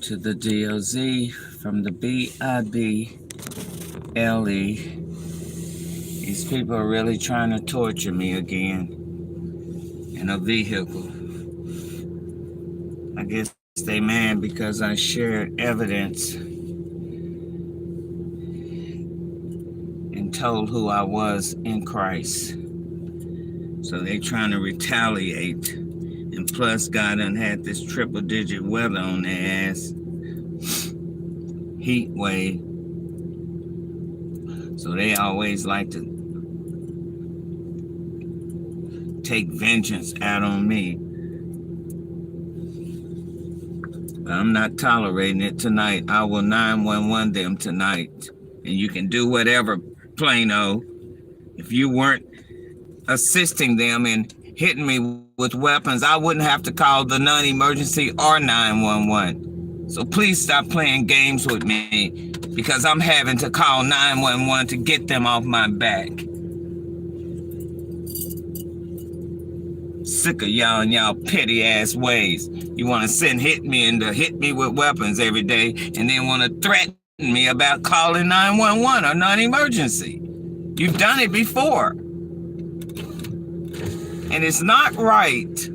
to the DOZ from the BIBLE. These people are really trying to torture me again in a vehicle. I guess they mad because I shared evidence and told who I was in Christ. So they trying to retaliate. And plus, God done had this triple-digit weather on their ass. Heat wave. So they always like to take vengeance out on me. But I'm not tolerating it tonight. I will 911 them tonight. And you can do whatever, Plano. If you weren't assisting them in hitting me with weapons, I wouldn't have to call the non-emergency or 911. So please stop playing games with me, because I'm having to call 911 to get them off my back. Sick of y'all and y'all petty ass ways. You want to send HITMEN to hit me with weapons every day and then want to threaten me about calling 911 or non-emergency. You've done it before. And it's not right.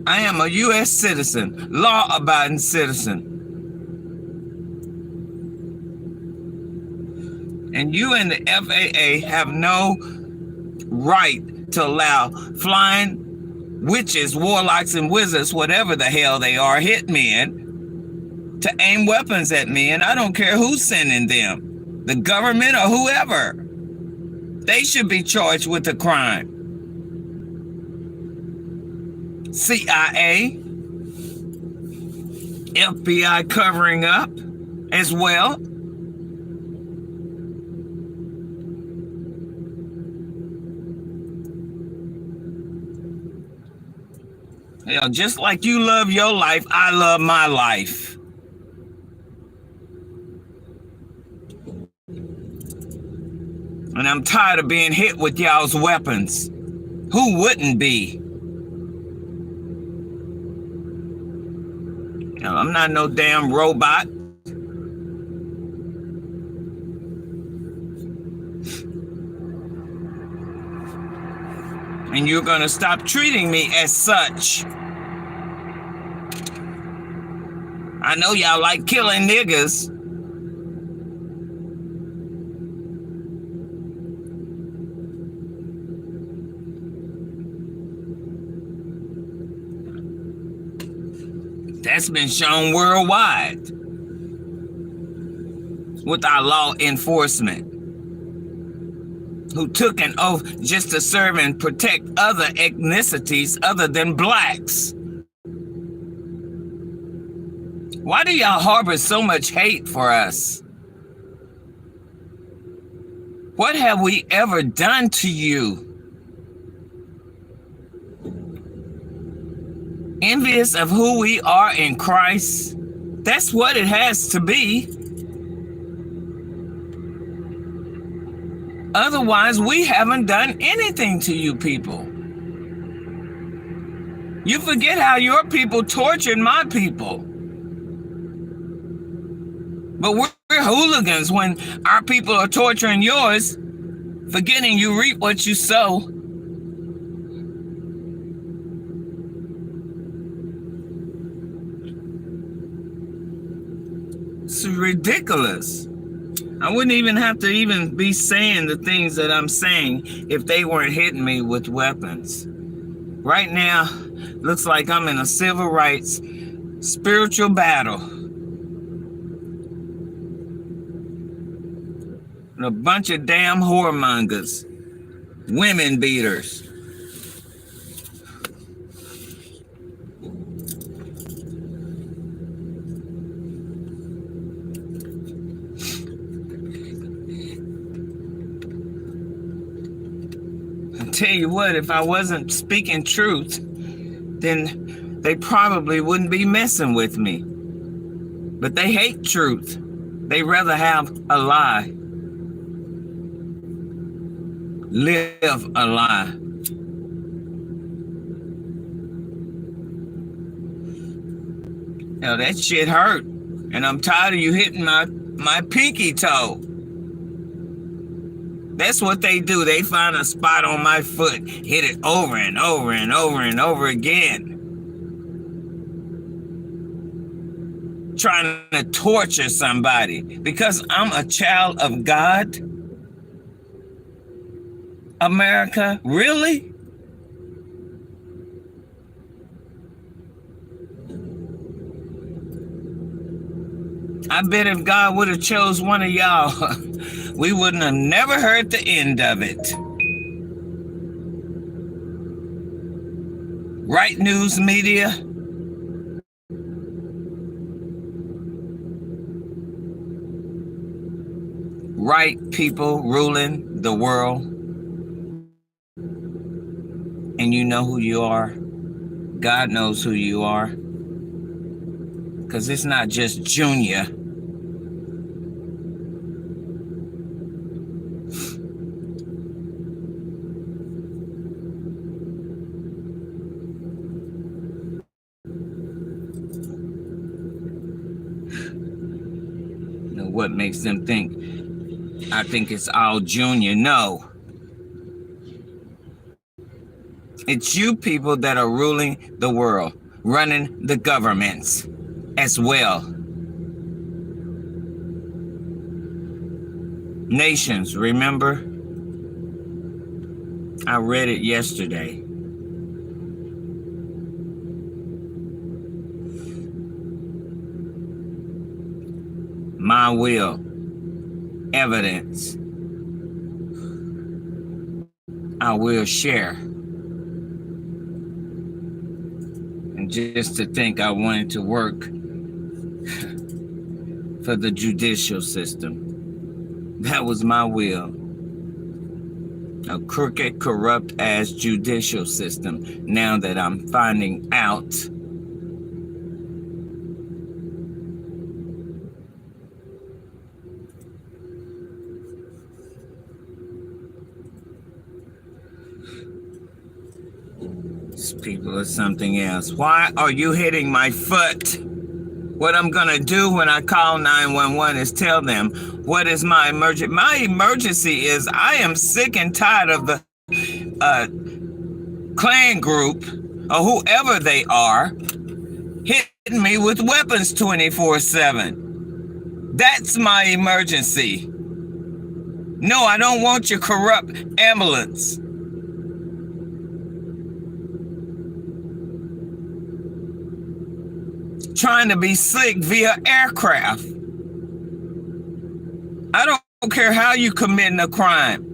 I am a U.S. citizen, law-abiding citizen. And you and the FAA have no right to allow flying witches, warlocks, and wizards, whatever the hell they are, hitmen, to aim weapons at me. And I don't care who's sending them, the government or whoever. They should be charged with the crime. CIA, FBI covering up as well. You know, just like you love your life, I love my life. And I'm tired of being hit with y'all's weapons. Who wouldn't be? You know, I'm not no damn robot. And you're gonna stop treating me as such. I know y'all like killing niggas. That's been shown worldwide with our law enforcement, who took an oath just to serve and protect other ethnicities other than blacks. Why do y'all harbor so much hate for us? What have we ever done to you? Envious of who we are in Christ? That's what it has to be. Otherwise, we haven't done anything to you people. You forget how your people tortured my people. But we're hooligans when our people are torturing yours, forgetting you reap what you sow. It's ridiculous. I wouldn't even have to even be saying the things that I'm saying if they weren't hitting me with weapons. Right now, looks like I'm in a civil rights spiritual battle. And a bunch of damn whoremongers, women beaters. Tell you what, if I wasn't speaking truth, then they probably wouldn't be messing with me. But they hate truth. They rather have a lie. Live a lie. Hell, that shit hurt. And I'm tired of you hitting my pinky toe. That's what they do. They find a spot on my foot, hit it over and over and over and over again. Trying to torture somebody because I'm a child of God. America, really? I bet if God would have chose one of y'all, we wouldn't have never heard the end of it. Right news media. Right people ruling the world. And you know who you are. God knows who you are. Because it's not just Junior. You know what makes them think I think it's all Junior? No. It's you people that are ruling the world, running the governments as well. Nations, remember? I read it yesterday. My will, evidence. I will share. And just to think I wanted to work for the judicial system. That was my will. A crooked, corrupt ass judicial system. Now that I'm finding out. These people are something else. Why are you hitting my foot? What I'm gonna do when I call 911 is tell them what is my emergency. My emergency is I am sick and tired of the clan group or whoever they are hitting me with weapons 24/7. That's my emergency. No, I don't want your corrupt ambulance. Trying to be slick via aircraft. I don't care how you committing a crime.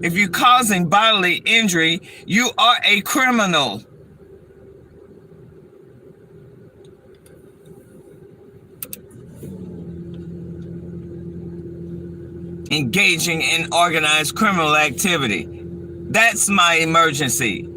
If you're causing bodily injury, you are a criminal. Engaging in organized criminal activity. That's my emergency.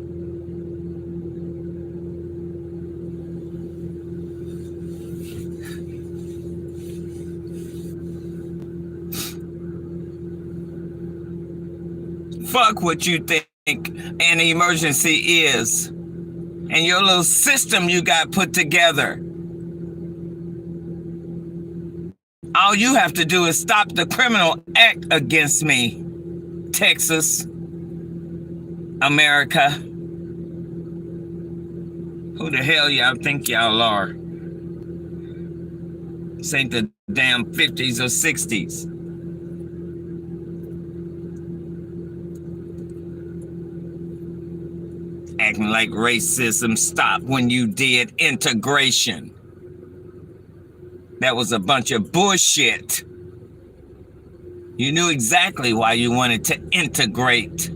Fuck what you think an emergency is and your little system you got put together. All you have to do is stop the criminal act against me. Texas, America. Who the hell y'all think y'all are? This ain't the damn 50s or 60s. Acting like racism stopped when you did integration. That was a bunch of bullshit. You knew exactly why you wanted to integrate.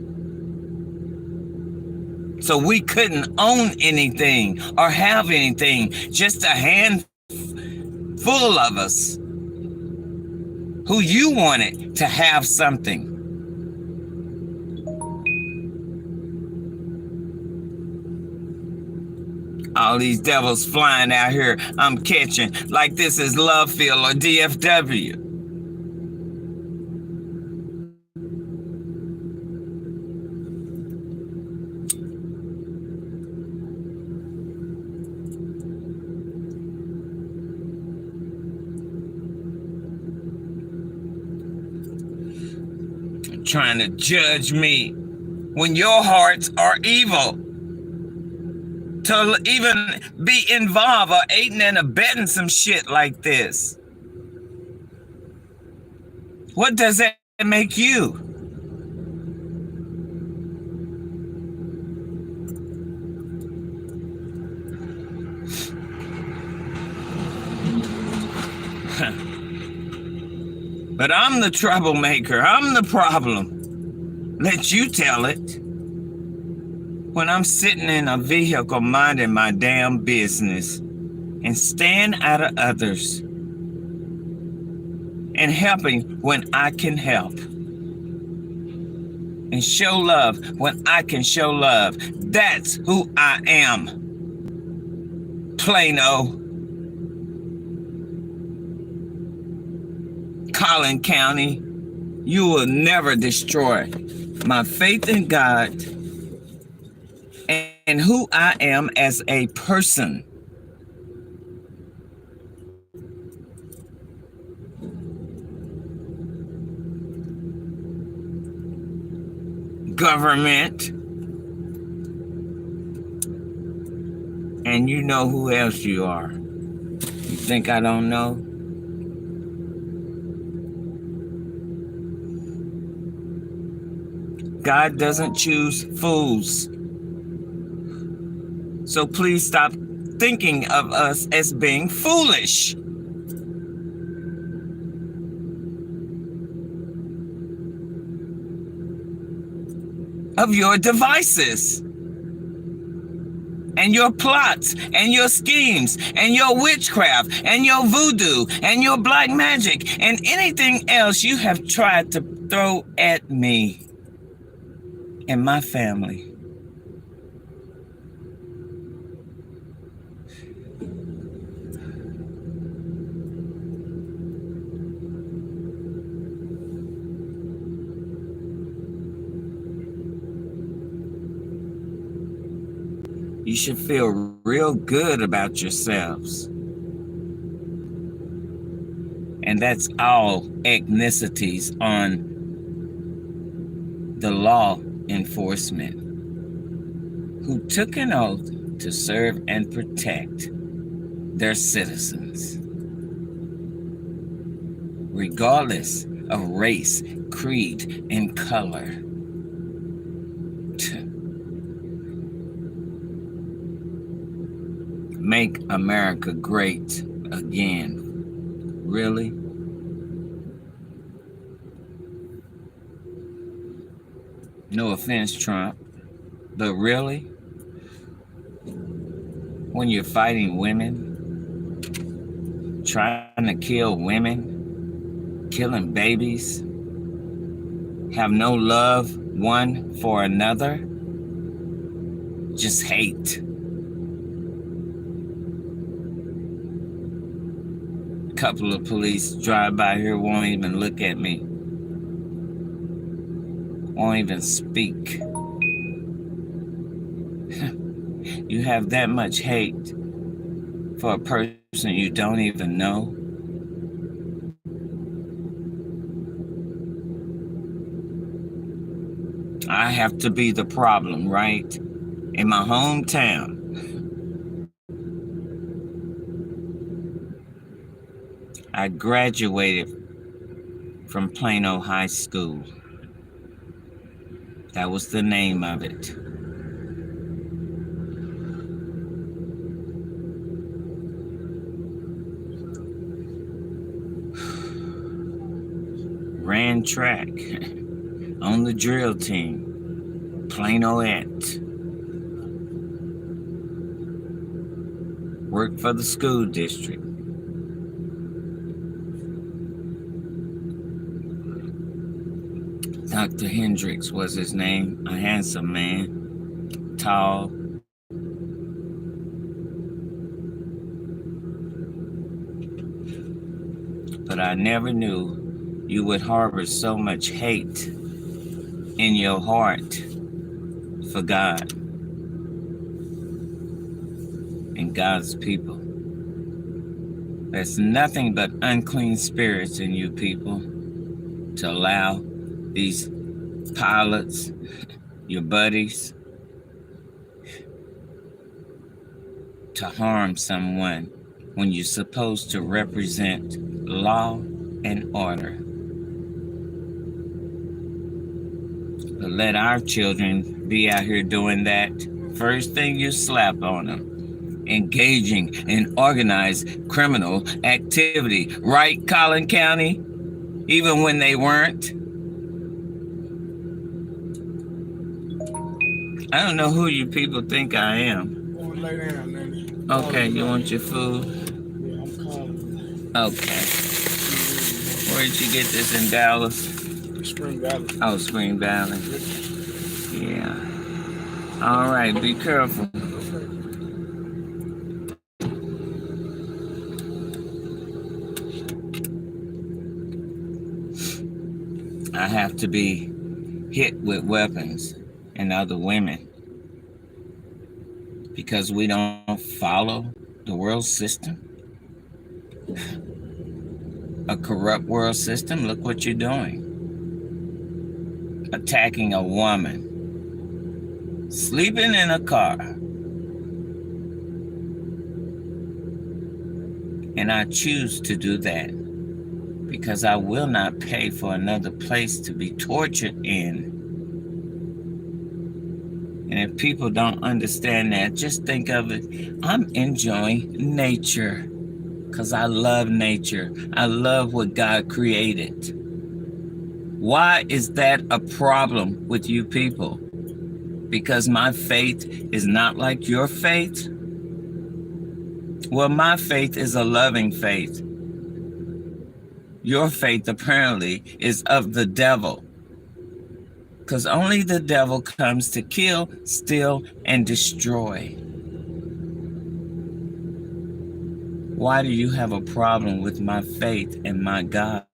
So we couldn't own anything or have anything. Just a handful of us who you wanted to have something. All these devils flying out here, I'm catching like this is Love Field or DFW. trying to judge me when your hearts are evil. To even be involved or aiding and abetting some shit like this. What does that make you? But I'm the troublemaker. I'm the problem. Let you tell it. When I'm sitting in a vehicle minding my damn business and staying out of others and helping when I can help and show love when I can show love. That's who I am. Plano, Collin County, you will never destroy my faith in God and who I am as a person. Government, and you know who else you are. You think I don't know? God doesn't choose fools. So please stop thinking of us as being foolish. Of your devices and your plots and your schemes and your witchcraft and your voodoo and your black magic and anything else you have tried to throw at me and my family. You should feel real good about yourselves. And that's all ethnicities on the law enforcement who took an oath to serve and protect their citizens, regardless of race, creed, and color. Make America great again. Really? No offense, Trump, but really? When you're fighting women, trying to kill women, killing babies, have no love one for another, just hate. Couple of police drive by here, won't even look at me, won't even speak. You have that much hate for a person you don't even know. I have to be the problem, right? In my hometown. I graduated from Plano High School. That was the name of it. Ran track on the drill team, Planoette. Worked for the school district. Dr. Hendricks was his name, a handsome man, tall. But I never knew you would harbor so much hate in your heart for God and God's people. There's nothing but unclean spirits in you people to allow these pilots, your buddies, to harm someone when you're supposed to represent law and order. But let our children be out here doing that. First thing you slap on them, engaging in organized criminal activity. Right, Collin County? Even when they weren't. I don't know who you people think I am. Go and lay down, Nanny. Okay, you want your food? Yeah, I'm calling. Okay. Where did you get this, in Dallas? Spring Valley. Oh, Spring Valley. Yeah. All right, be careful. I have to be hit with weapons and other women because we don't follow the world system. A corrupt world system. Look what you're doing. Attacking a woman, sleeping in a car. And I choose to do that because I will not pay for another place to be tortured in. And if people don't understand that, just think of it. I'm enjoying nature because I love nature. I love what God created. Why is that a problem with you people? Because my faith is not like your faith? Well, my faith is a loving faith. Your faith apparently is of the devil. Because only the devil comes to kill, steal, and destroy. Why do you have a problem with my faith and my God?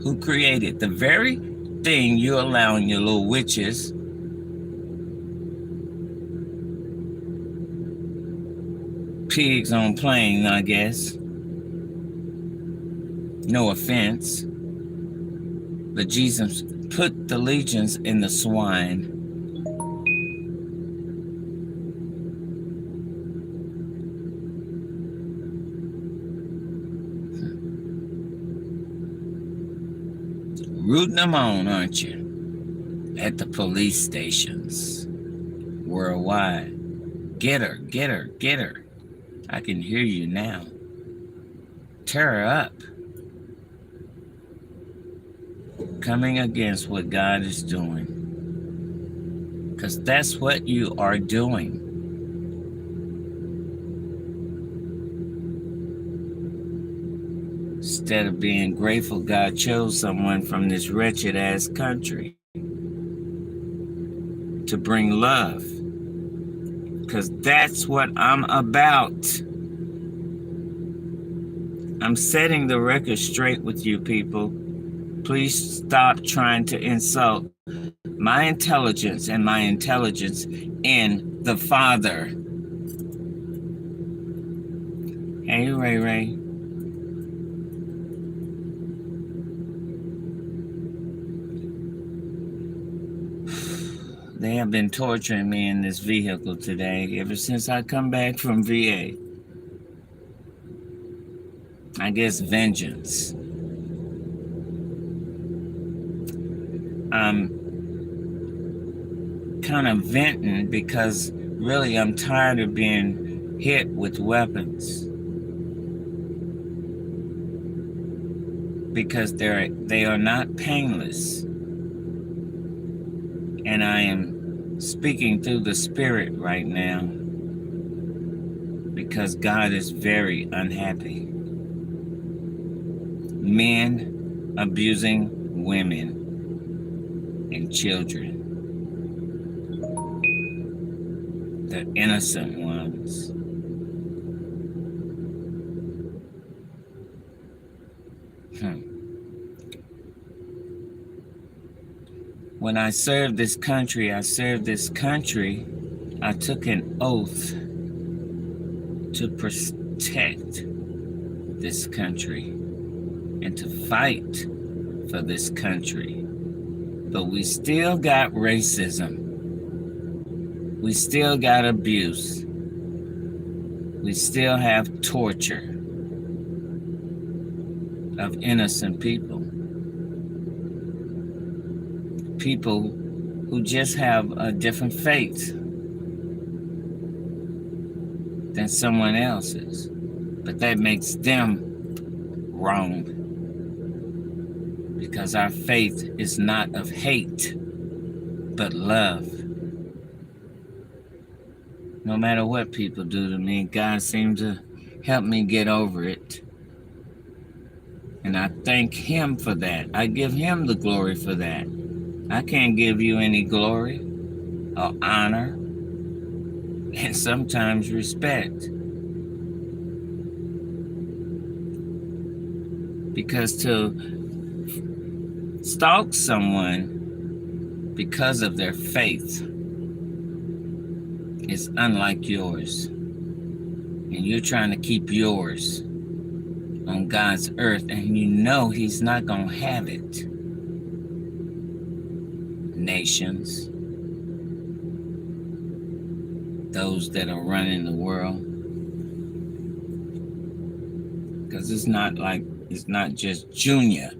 Who created the very thing you're allowing your little witches pigs on plane, I guess. No offense. But Jesus put the legions in the swine. Rooting them on, aren't you? At the police stations worldwide. Get her, get her, get her. I can hear you now. Tear her up. Coming against what God is doing. Because that's what you are doing. Instead of being grateful God chose someone from this wretched ass country to bring love. Because that's what I'm about. I'm setting the record straight with you people. Please stop trying to insult my intelligence and my intelligence in the Father. Hey, Ray Ray. They have been torturing me in this vehicle today ever since I come back from VA. I guess vengeance. I'm kind of venting because really I'm tired of being hit with weapons. Because they are not painless. And I am speaking through the Spirit right now because God is very unhappy. Men abusing women and children. The innocent ones. When I served this country, I took an oath to protect this country and to fight for this country. But we still got racism. We still got abuse. We still have torture of innocent people. People who just have a different faith than someone else's. But that makes them wrong. Because our faith is not of hate, but love. No matter what people do to me, God seems to help me get over it. And I thank Him for that. I give Him the glory for that. I can't give you any glory or honor and sometimes respect. Because to stalk someone because of their faith is unlike yours. And you're trying to keep yours on God's earth, and you know He's not going to have it. Nations, those that are running the world. Because it's not just Junior.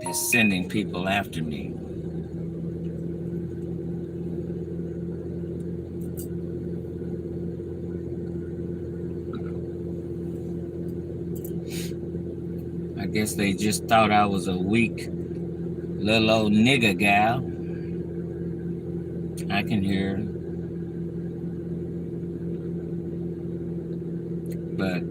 They're sending people after me. I guess they just thought I was a weak little old nigger gal. I can hear her. But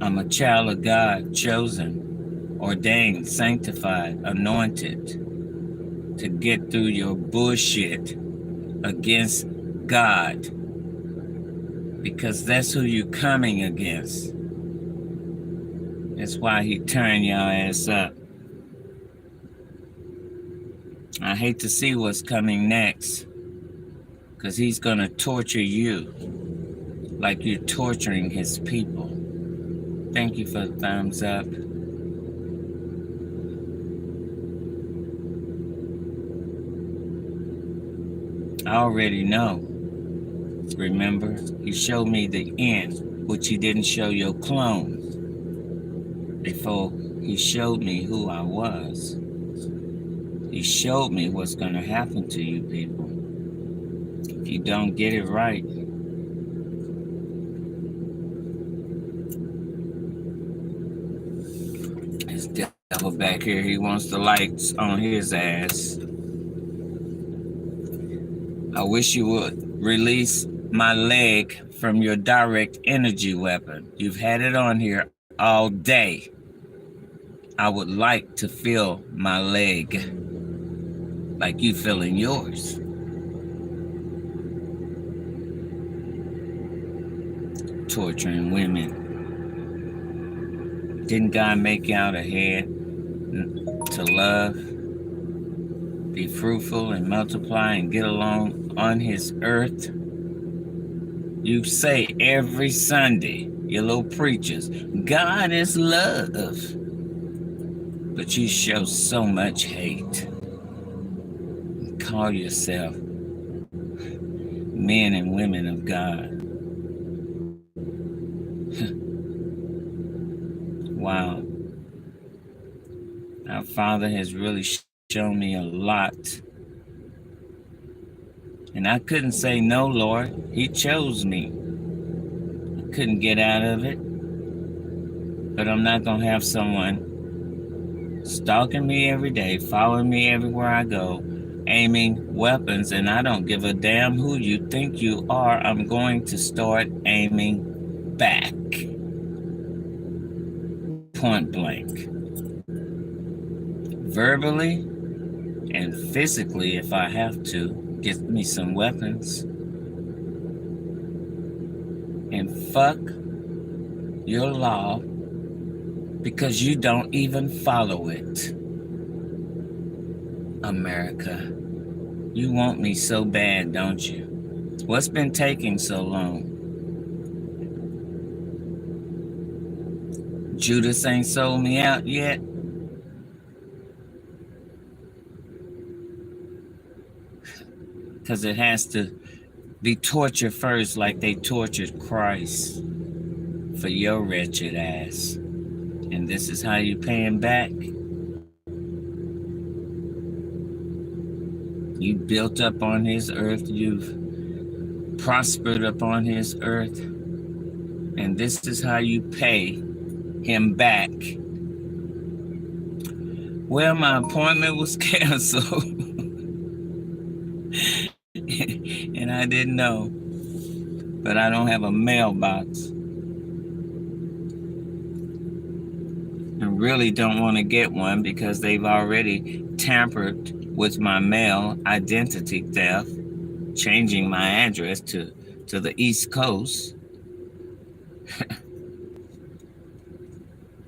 I'm a child of God, chosen, ordained, sanctified, anointed to get through your bullshit against God. Because that's who you're coming against. That's why He turned your ass up. I hate to see what's coming next, because He's going to torture you like you're torturing His people. Thank you for the thumbs up. I already know. Remember, He showed me the end, which He didn't show your clones before He showed me who I was. He showed me what's going to happen to you people if you don't get it right. This devil back here, he wants the lights on his ass. I wish you would release my leg from your direct energy weapon. You've had it on here all day. I would like to feel my leg like you feeling yours. Torturing women. Didn't God make you out a head to love, be fruitful and multiply and get along on His earth? You say every Sunday, you little preachers, God is love. But you show so much hate. And call yourself men and women of God. Wow. Our Father has really shown me a lot. And I couldn't say no, Lord. He chose me. I couldn't get out of it. But I'm not going to have someone stalking me every day, following me everywhere I go, aiming weapons, and I don't give a damn who you think you are. I'm going to start aiming back. Point blank. Verbally and physically, if I have to, get me some weapons. And fuck your law because you don't even follow it. America, you want me so bad, don't you? What's been taking so long? Judas ain't sold me out yet. Because it has to be tortured first, like they tortured Christ for your wretched ass. And this is how you pay him back. You built up on his earth. You've prospered upon his earth. And this is how you pay him back. Well, my appointment was canceled. And I didn't know. But I don't have a mailbox. I really don't want to get one because they've already tampered with my mail, identity theft, changing my address to the East Coast.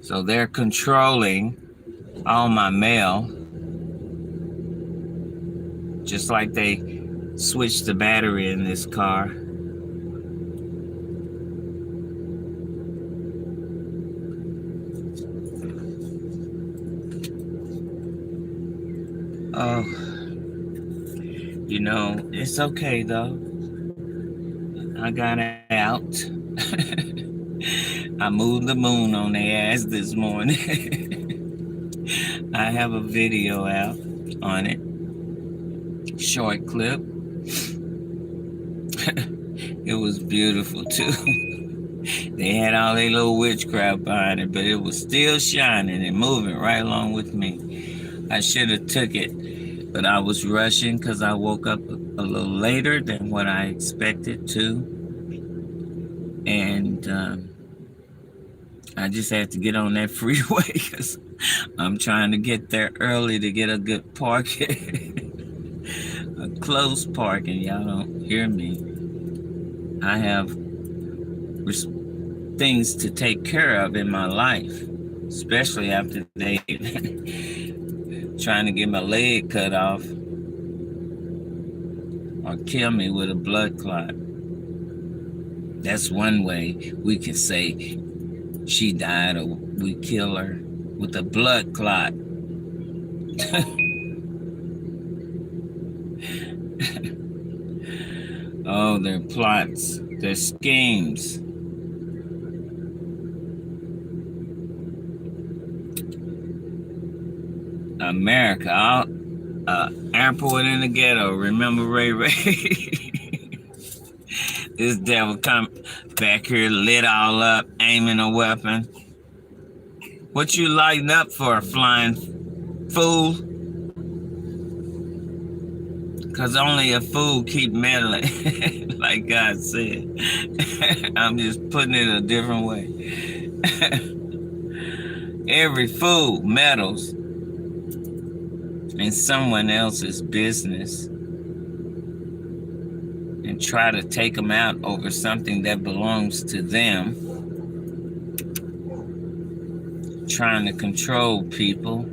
So they're controlling all my mail, just like they switched the battery in this car. Oh, you know, it's okay though. I got out. I moved the moon on their ass this morning. I have a video out on it. Short clip. It was beautiful too. They had all their little witchcraft behind it, but it was still shining and moving right along with me. I should have took it, but I was rushing because I woke up a little later than what I expected to. And I just had to get on that freeway because I'm trying to get there early to get a good parking. A close parking. Y'all don't hear me. I have things to take care of in my life, especially after they trying to get my leg cut off or kill me with a blood clot. That's one way we can say she died or we kill her, with a blood clot. Oh, their plots, their schemes. America, airport in the ghetto. Remember Ray Ray? This devil come back here, lit all up, aiming a weapon. What you lighting up for, flying fool? Because only a fool keep meddling, like God said. I'm just putting it a different way. Every fool meddles in someone else's business and try to take them out over something that belongs to them. Trying to control people.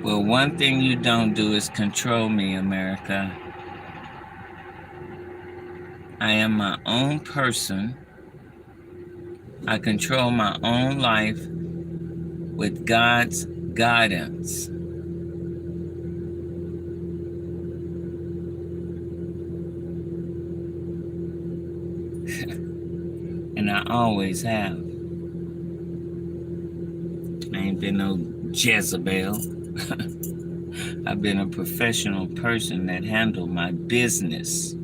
Well, one thing you don't do is control me, America. I am my own person. I control my own life with God's guidance. And I always have. I ain't been no Jezebel. I've been a professional person that handled my business.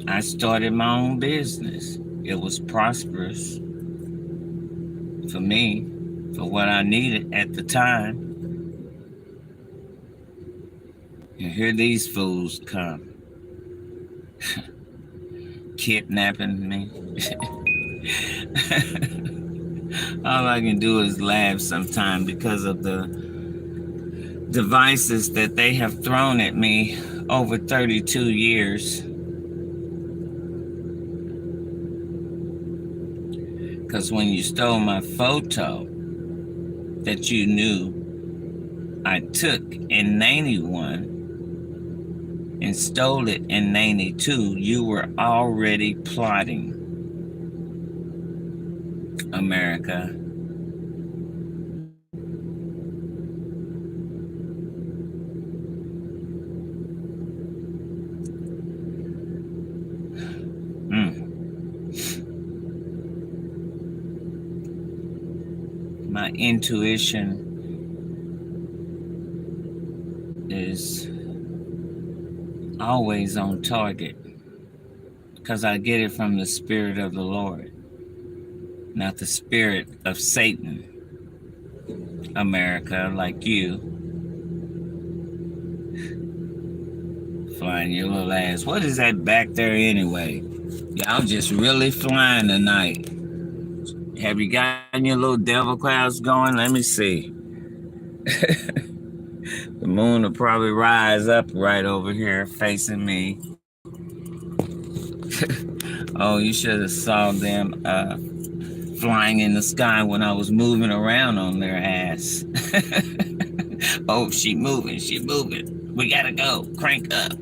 I started my own business. It was prosperous for me, for what I needed at the time. And here these fools come. Kidnapping me. All I can do is laugh sometimes because of the devices that they have thrown at me over 32 years. Because when you stole my photo that you knew I took in 91, and stole it in 92, you were already plotting, America. My intuition is always on target because I get it from the Spirit of the Lord, not the spirit of Satan, America, like you. Flying your little ass. What is that back there anyway? Y'all just really flying tonight. Have you gotten your little devil clouds going? Let me see. The moon will probably rise up right over here facing me. Oh, you should have saw them flying in the sky when I was moving around on their ass. Oh, she moving. We gotta go. Crank up.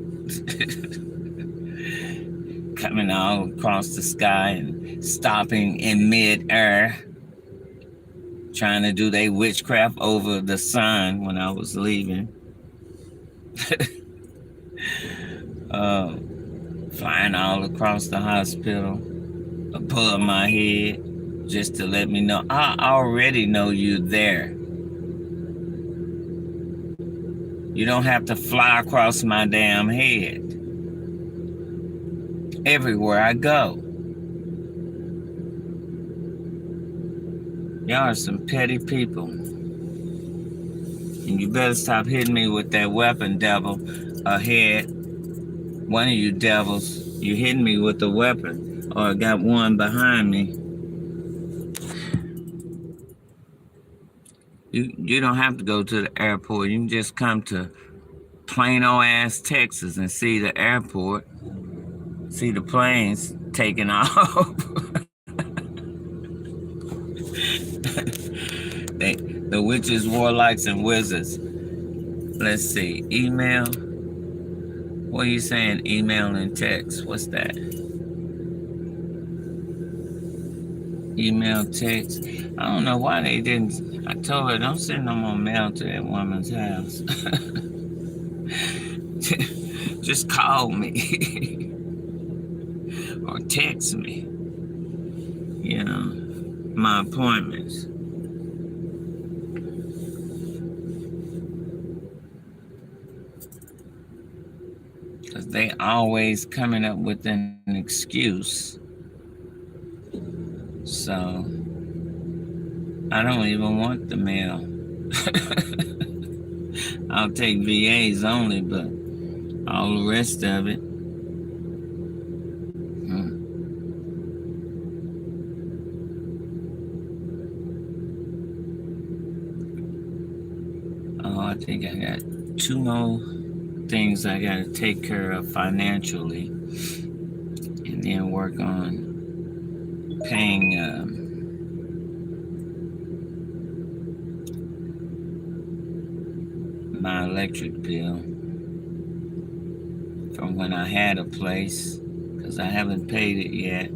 Coming all across the sky and stopping in mid-air, trying to do their witchcraft over the sun when I was leaving. Flying all across the hospital above my head just to let me know I already know you're there. You don't have to fly across my damn head. Everywhere I go. Y'all are some petty people. And you better stop hitting me with that weapon, devil, ahead. One of you devils, you hitting me with the weapon. Or I got one behind me. You don't have to go to the airport. You can just come to plain old ass Texas and see the airport. See the planes taking off. The witches, warlocks, and wizards. Let's see. Email. What are you saying? Email and text. What's that? Email, text. I don't know why they didn't. I told her, don't send no more mail to that woman's house. Just call me. Or text me. You know, my appointments. Because they always coming up with an excuse. So, I don't even want the mail. I'll take VAs only, but all the rest of it. Oh, I think I got 2 more things I got to take care of financially, and then work on paying my electric bill from when I had a place, because I haven't paid it yet.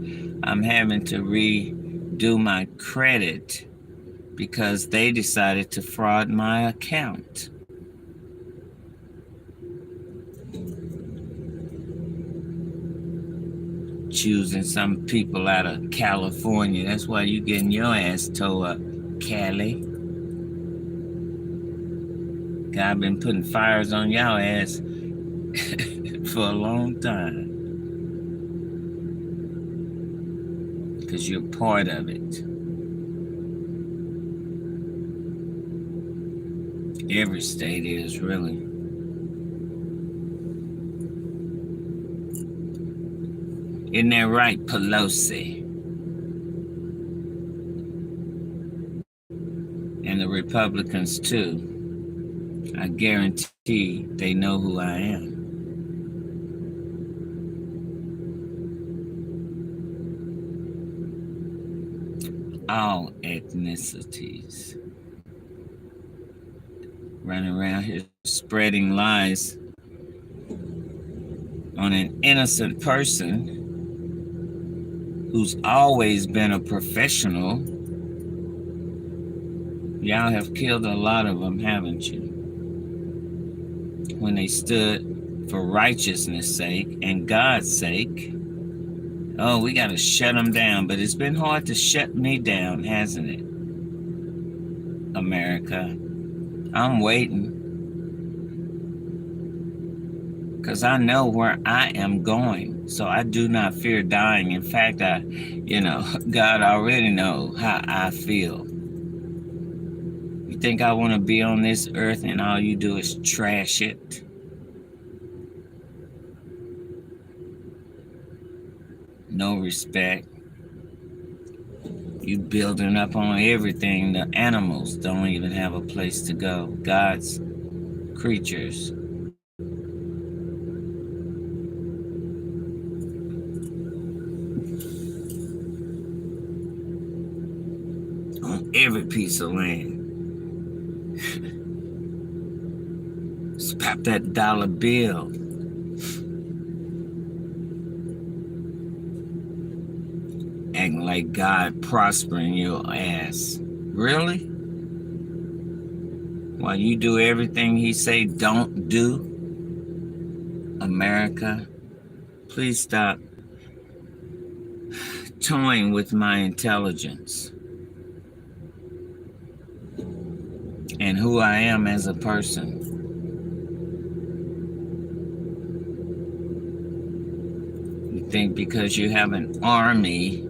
I'm having to redo my credit because they decided to fraud my account. Choosing some people out of California. That's why you getting your ass towed up, Cali. God been putting fires on y'all ass for a long time. Because you're part of it. Every state is, really. Isn't that right, Pelosi? And the Republicans, too. I guarantee they know who I am. All ethnicities. Running around here spreading lies on an innocent person who's always been a professional. Y'all have killed a lot of them, haven't you? When they stood for righteousness' sake and God's sake. Oh, we got to shut them down. But it's been hard to shut me down, hasn't it, America? I'm waiting. Because I know where I am going. So I do not fear dying. In fact, God already knows how I feel. You think I want to be on this earth and all you do is trash it? No respect. You building up on everything. The animals don't even have a place to go. God's creatures. On every piece of land. Just pop that dollar bill. Acting like God prospering your ass. Really? While you do everything he say don't do? America, please stop toying with my intelligence and who I am as a person. You think because you have an army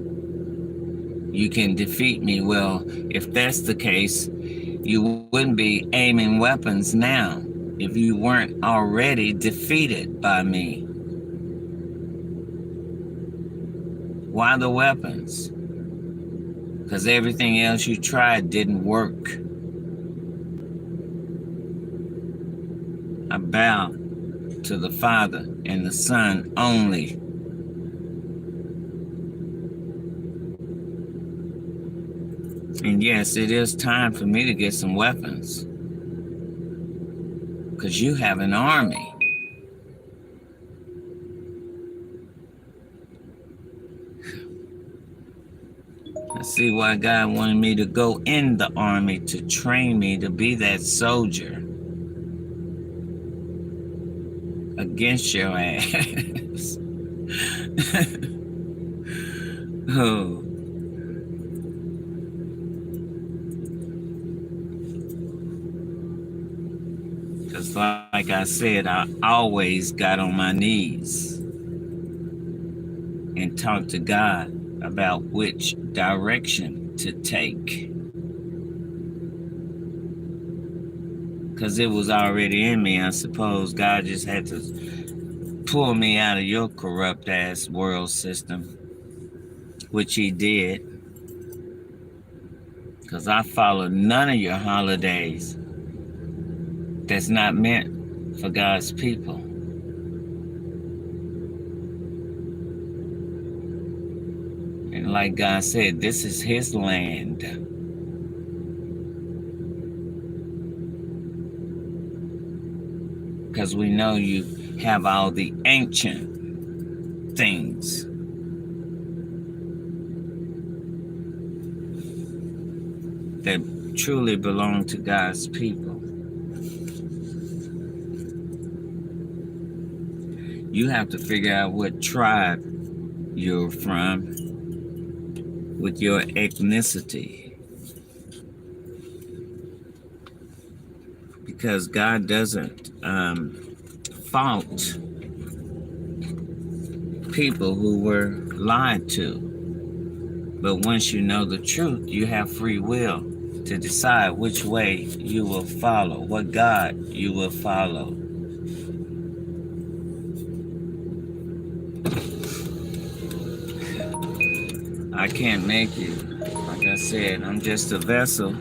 you can defeat me? Well, if that's the case, you wouldn't be aiming weapons now if you weren't already defeated by me. Why the weapons? Because everything else you tried didn't work. I bow to the Father and the Son only. And yes, it is time for me to get some weapons. Because you have an army. I see why God wanted me to go in the army to train me to be that soldier against your ass. Oh. Because like I said, I always got on my knees and talked to God about which direction to take. Because it was already in me, I suppose. God just had to pull me out of your corrupt ass world system, which he did. Because I followed none of your holidays that's not meant for God's people. And like God said, this is his land. Because we know you have all the ancient things. That truly belong to God's people. You have to figure out what tribe you're from with your ethnicity. Because God doesn't fault people who were lied to. But once you know the truth, you have free will to decide which way you will follow, what God you will follow. I can't make you. Like I said, I'm just a vessel,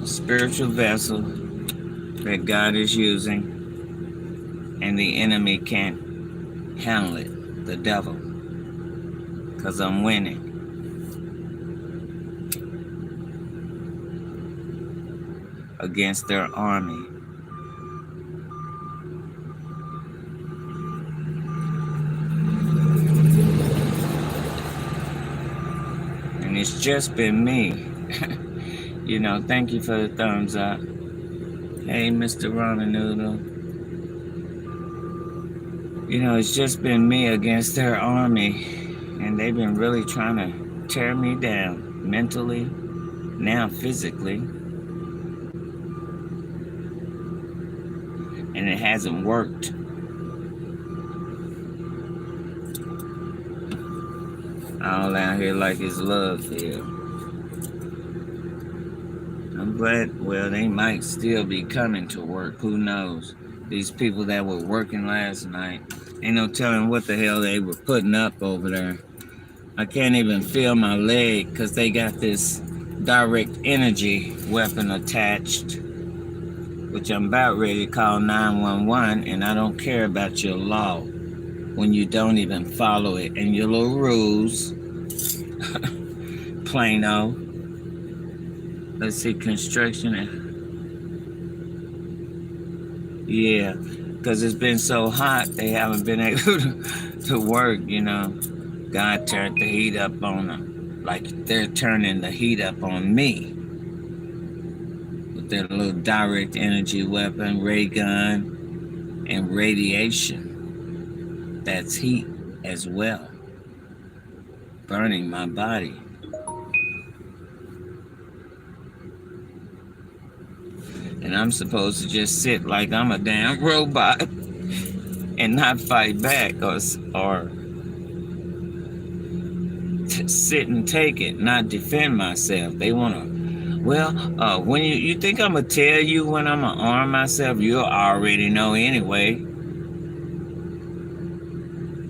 a spiritual vessel that God is using, and the enemy can't handle it, the devil, because I'm winning. Against their army. just been me. You know, thank you for the thumbs up. Hey, Mr. Ramen Noodle. You know, it's just been me against their army, and they've been really trying to tear me down mentally, now physically, and it hasn't worked. All out here like it's love here. I'm glad, well, they might still be coming to work. Who knows? These people that were working last night, ain't no telling what the hell they were putting up over there. I can't even feel my leg because they got this direct energy weapon attached, which I'm about ready to call 911, and I don't care about your law when you don't even follow it and your little rules. Plano. Let's see, construction. Yeah, because it's been so hot, they haven't been able to work, you know. God turned the heat up on them, like they're turning the heat up on me with their little direct energy weapon, ray gun, and radiation. That's heat as well, burning my body. And I'm supposed to just sit like I'm a damn robot and not fight back or sit and take it, not defend myself. They want to, well, when you think I'm going to tell you when I'm going to arm myself, you'll already know anyway.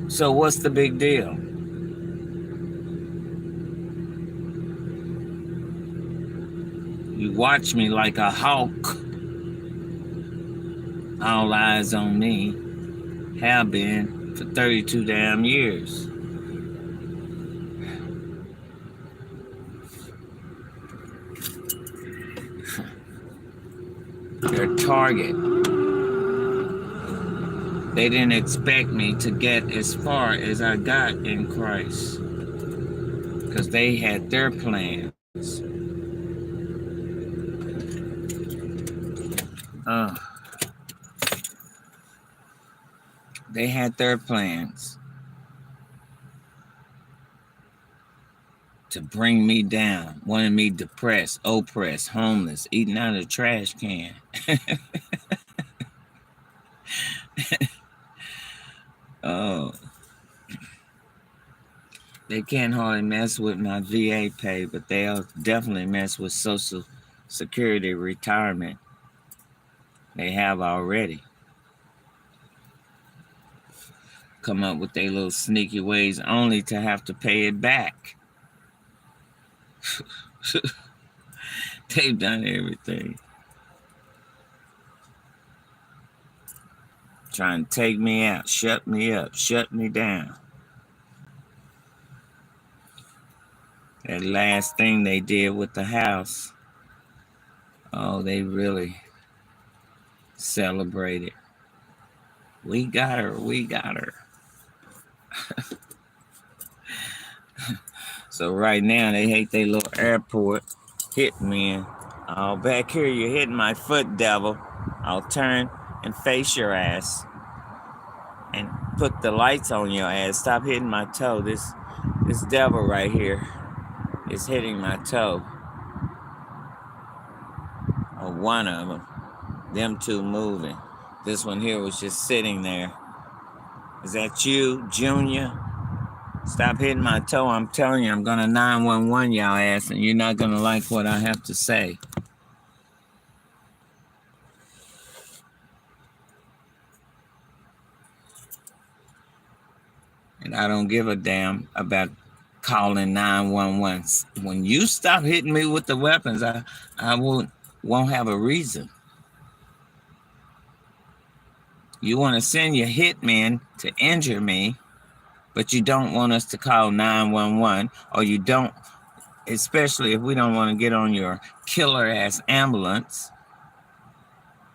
So what's the big deal? You watch me like a hawk. All eyes on me. Have been for 32 damn years. Their target. They didn't expect me to get as far as I got in Christ, because they had their plans. They had their plans to bring me down, wanted me depressed, oppressed, homeless, eating out of a trash can. Oh, they can't hardly mess with my VA pay, but they'll definitely mess with Social Security retirement. They have already come up with their little sneaky ways only to have to pay it back. They've done everything. Trying to take me out, shut me up, shut me down. That last thing they did with the house, oh, they really celebrated. We got her, we got her. So right now they hate their little airport hitmen. Oh, back here you're hitting my foot, devil. I'll turn and face your ass and put the lights on your ass. Stop hitting my toe. This devil right here is hitting my toe. Or one of them. Them two moving. This one here was just sitting there. Is that you, Junior? Stop hitting my toe. I'm telling you, I'm going to 911 y'all ass, and you're not going to like what I have to say. And I don't give a damn about calling 911. When you stop hitting me with the weapons, I won't have a reason. You want to send your hitmen to injure me, but you don't want us to call 911, or you don't, especially if we don't want to get on your killer-ass ambulance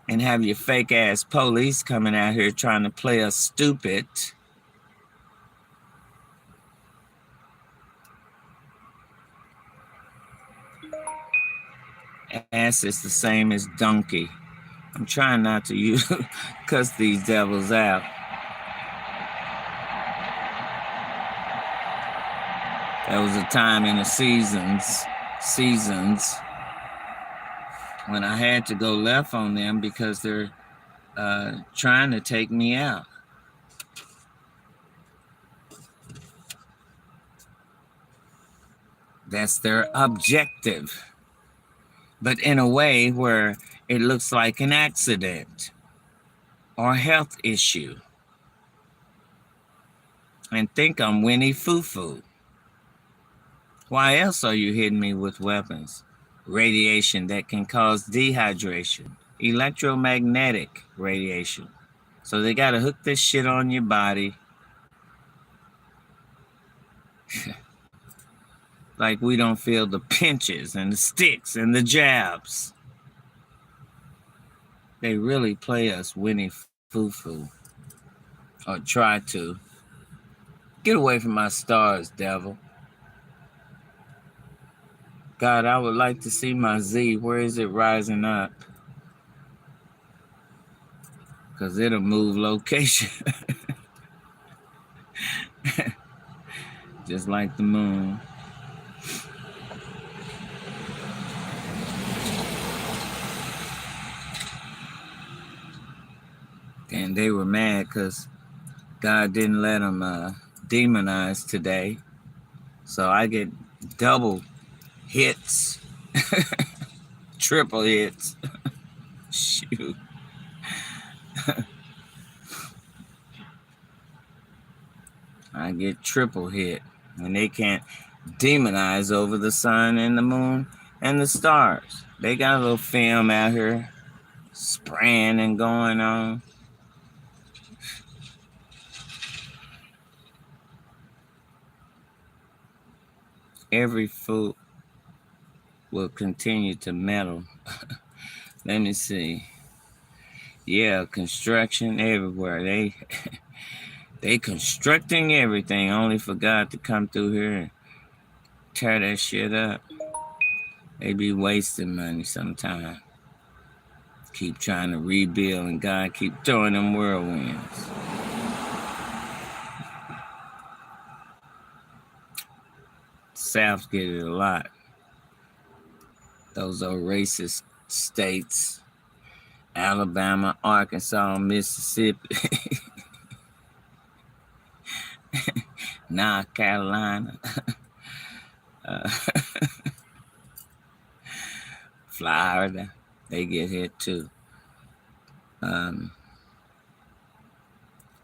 and have your fake-ass police coming out here trying to play us stupid. Ass is the same as donkey. I'm trying not to use cuss these devils out. There was a time in the seasons when I had to go left on them because they're trying to take me out. That's their objective. But in a way where it looks like an accident or a health issue. And think I'm Winnie Foo-Foo. Why else are you hitting me with weapons? Radiation that can cause dehydration. Electromagnetic radiation. So they got to hook this shit on your body. Like we don't feel the pinches and the sticks and the jabs. They really play us Winnie Foo-Foo. Or try to. Get away from my stars, devil. God, I would like to see my Z. Where is it rising up? Because it'll move location. Just like the moon. And they were mad because God didn't let them demonize today. So I get double hits. Triple hits. Shoot. I get triple hit when they can't demonize over the sun and the moon and the stars. They got a little film out here spraying and going on. Every foot will continue to meddle. Let me see. Yeah, construction everywhere. They constructing everything only for God to come through here and tear that shit up. They be wasting money sometimes. Keep trying to rebuild and God keep throwing them whirlwinds. South get it a lot. Those are racist states. Alabama, Arkansas, Mississippi, North Carolina, Florida, they get hit too.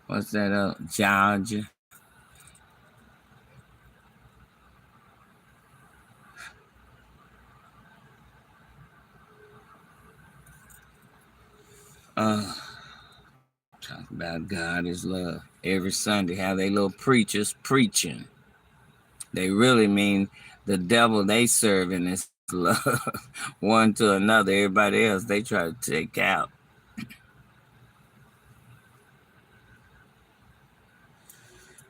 What's that? Georgia. Talk about God is love. Every Sunday, how they little preachers preaching. They really mean the devil they serving is love. One to another. Everybody else they try to take out.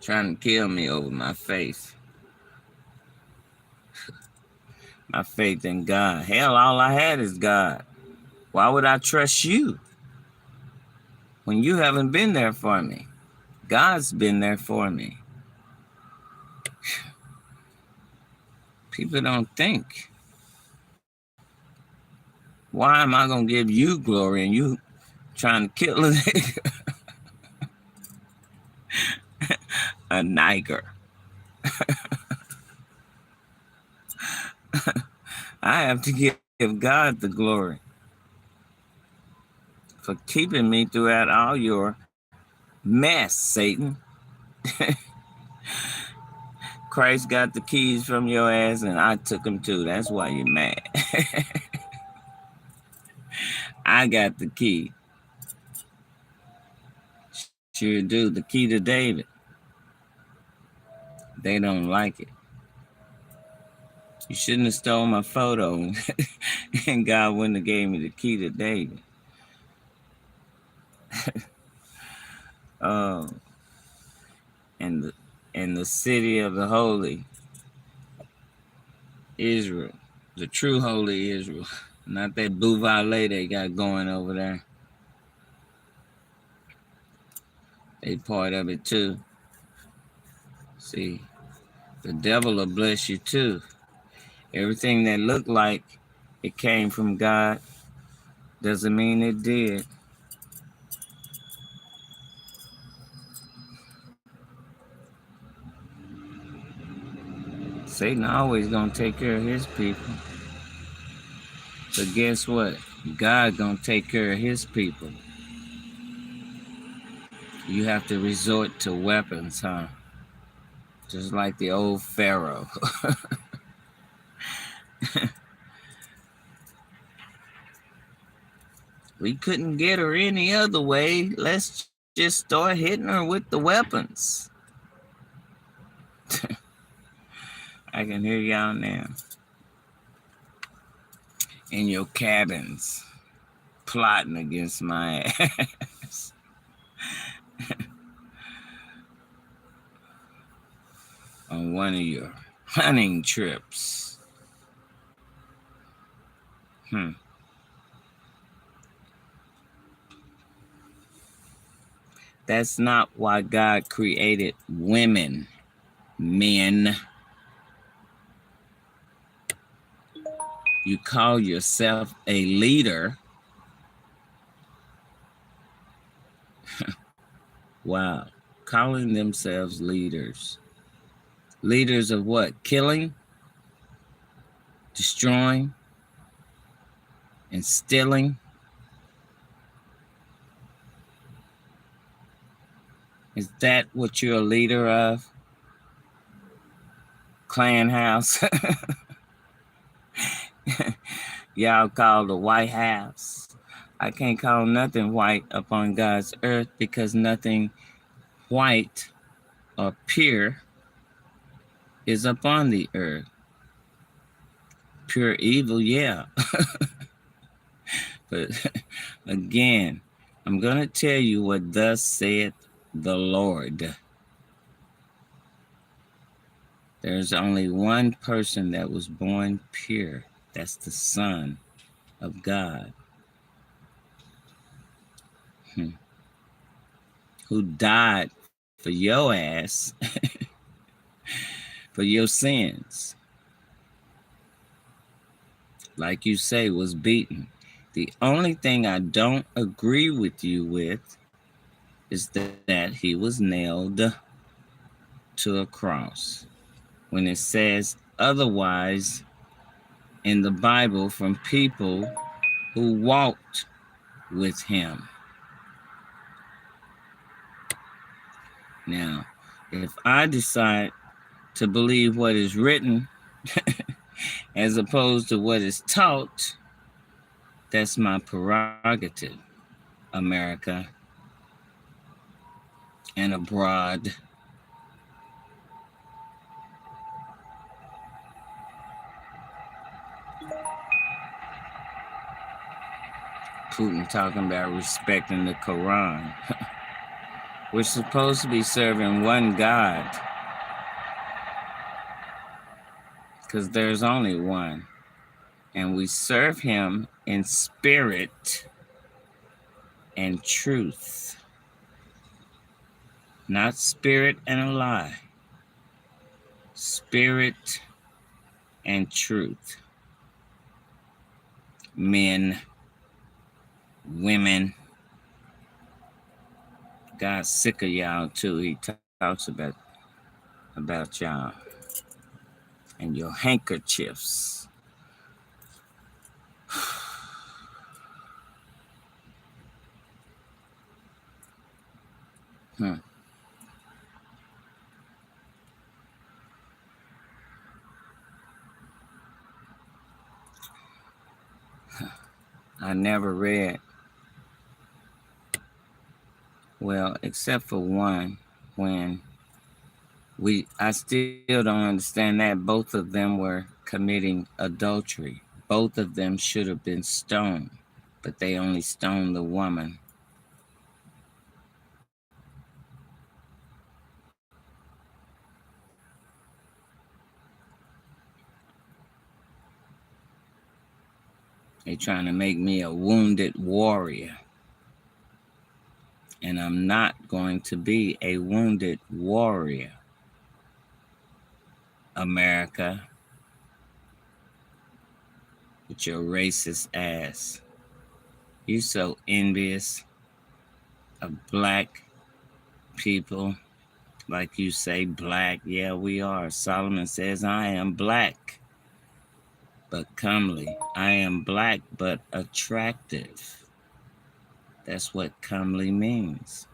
Trying to kill me over my faith. My faith in God. Hell, all I had is God. Why would I trust you when you haven't been there for me? God's been there for me. People don't think. Why am I going to give you glory and you trying to kill a nigga? A nigger. I have to give God the glory for keeping me throughout all your mess, Satan. Christ got the keys from your ass and I took them too. That's why you're mad. I got the key. Sure do. The key to David. They don't like it. You shouldn't have stolen my photo and God wouldn't have gave me the key to David. Oh, and the city of the holy Israel, the true holy Israel. Not that Bouvale they got going over there. They part of it too. See, the devil will bless you too. Everything that looked like it came from God doesn't mean it did. Satan always gonna take care of his people. But guess what? God gonna take care of his people. You have to resort to weapons, huh? Just like the old Pharaoh. We couldn't get her any other way. Let's just start hitting her with the weapons. I can hear y'all now. In your cabins, plotting against my ass. On one of your hunting trips. That's not why God created women, men. You call yourself a leader. Wow. Calling themselves leaders. Leaders of what? Killing, destroying, and stealing. Is that what you're a leader of? Clan house? Y'all call the White House. I can't call nothing white upon God's earth because nothing white or pure is upon the earth. Pure evil, yeah. But again, I'm going to tell you what thus saith the Lord. There's only one person that was born pure. That's the Son of God. Who died for your ass, for your sins. Like you say, was beaten. The only thing I don't agree with you with is that he was nailed to a cross. When it says otherwise in the Bible from people who walked with him. Now, if I decide to believe what is written as opposed to what is taught, that's my prerogative, America and abroad. Putin talking about respecting the Quran. We're supposed to be serving one God because there's only one. And we serve him in spirit and truth. Not spirit and a lie. Spirit and truth. Men, women. God's sick of y'all too. He talks about y'all and your handkerchiefs. I never read, well, except for one, when I still don't understand that both of them were committing adultery. Both of them should have been stoned, but they only stoned the woman. They're trying to make me a wounded warrior. And I'm not going to be a wounded warrior, America, with your racist ass. You so envious of black people. Like you say, black. Yeah, we are. Solomon says, I am black, but comely. I am black, but attractive. That's what comely means.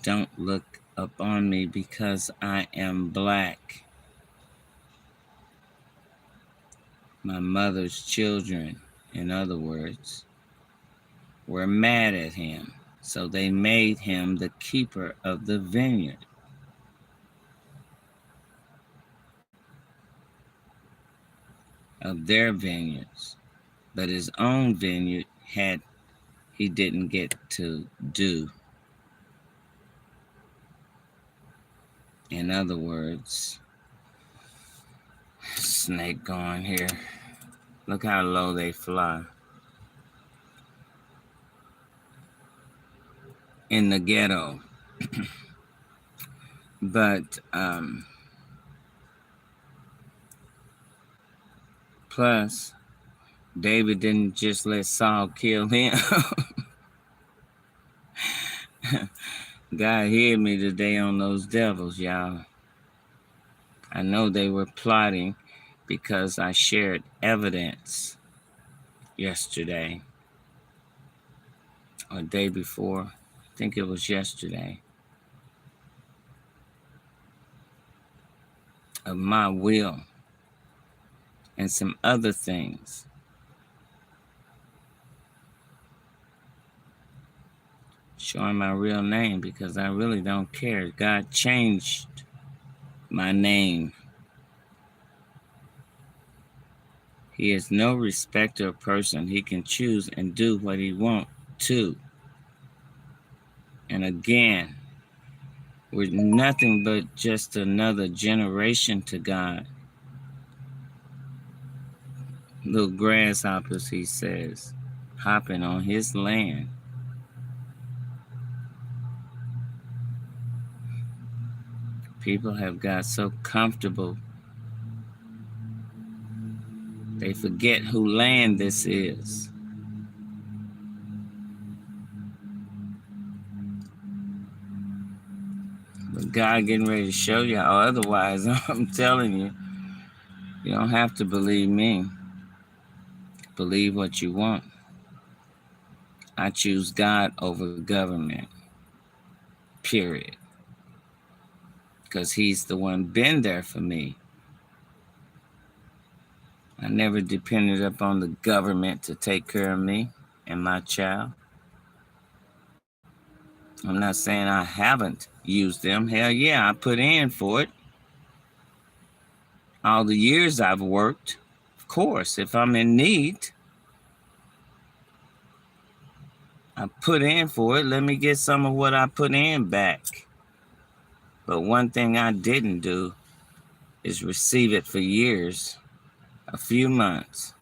Don't look upon me because I am black. My mother's children, in other words, were mad at him, so they made him the keeper of the vineyard. Of their vineyards, but his own vineyard he didn't get to do. In other words, snake going here. Look how low they fly. In the ghetto. But plus, David didn't just let Saul kill him. God hid me today on those devils, y'all. I know they were plotting because I shared evidence yesterday or day before. I think it was yesterday. Of my will and some other things. Showing my real name because I really don't care. God changed my name. He is no respecter of person. He can choose and do what he wants to. And again, we're nothing but just another generation to God. Little grasshoppers, he says, hopping on his land. People have got so comfortable, they forget who land this is. But God getting ready to show y'all otherwise. I'm telling you, you don't have to believe me. Believe what you want. I choose God over government. Period. Because he's the one been there for me. I never depended upon the government to take care of me and my child. I'm not saying I haven't used them. Hell yeah, I put in for it. All the years I've worked, of course, if I'm in need, I put in for it. Let me get some of what I put in back. But one thing I didn't do is receive it for years, a few months.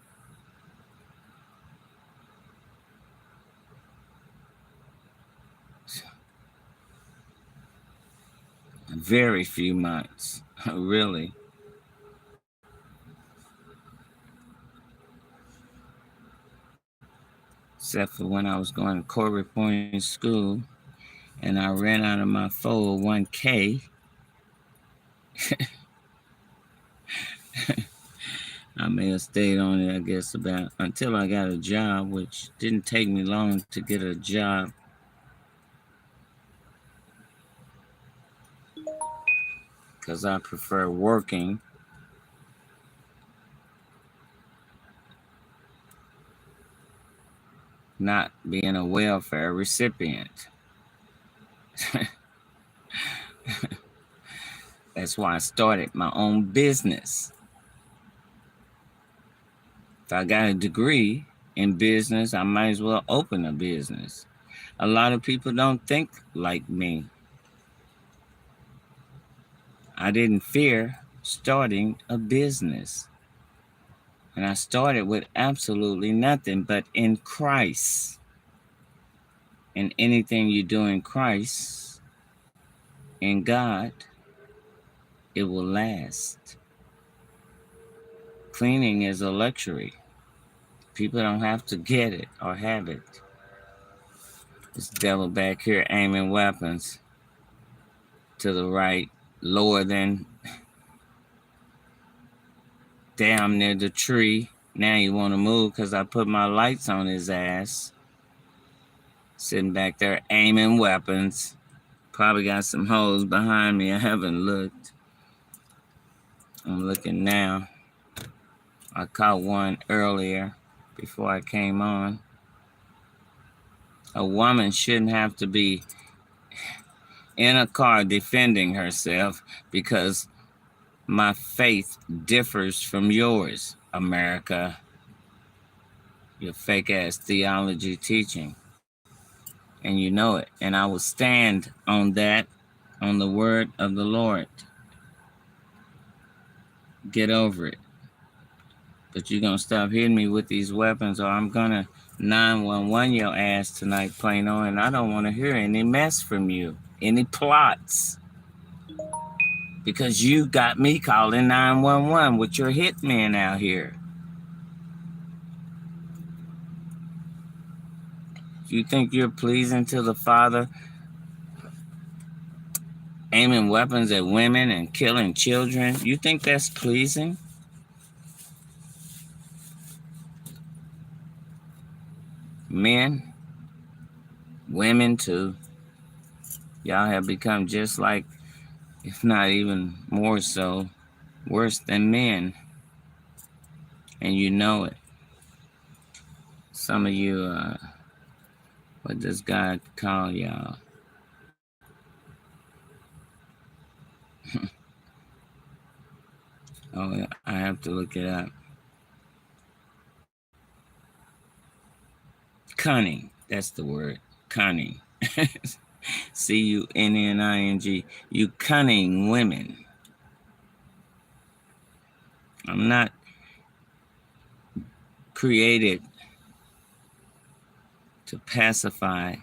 Very few months, really. Except for when I was going to core reporting school and I ran out of my 401k. I may have stayed on it, I guess, about until I got a job, which didn't take me long to get a job. Because I prefer working. Not being a welfare recipient. That's why I started my own business. If I got a degree in business, I might as well open a business. A lot of people don't think like me. I didn't fear starting a business. And I started with absolutely nothing, but in Christ. And anything you do in Christ, in God, it will last. Cleaning is a luxury. People don't have to get it or have it. This devil back here aiming weapons to the right, lower than damn near the tree. Now you want to move because I put my lights on his ass. Sitting back there aiming weapons. Probably got some hoes behind me. I haven't looked. I'm looking now. I caught one earlier before I came on. A woman shouldn't have to be in a car defending herself because my faith differs from yours, America. Your fake ass theology teaching. And you know it. And I will stand on that, on the word of the Lord. Get over it. But you're going to stop hitting me with these weapons or I'm going to 911 your ass tonight, Plano, and I don't want to hear any mess from you, any plots. Because you got me calling 911 with your hitmen out here. You think you're pleasing to the Father, aiming weapons at women and killing children? You think that's pleasing? Men, women too. Y'all have become just like, if not even more so, worse than men. And you know it. Some of you, what does God call y'all? Oh, I have to look it up. Cunning. That's the word. Cunning. CUNNING. You cunning women. I'm not created to pacify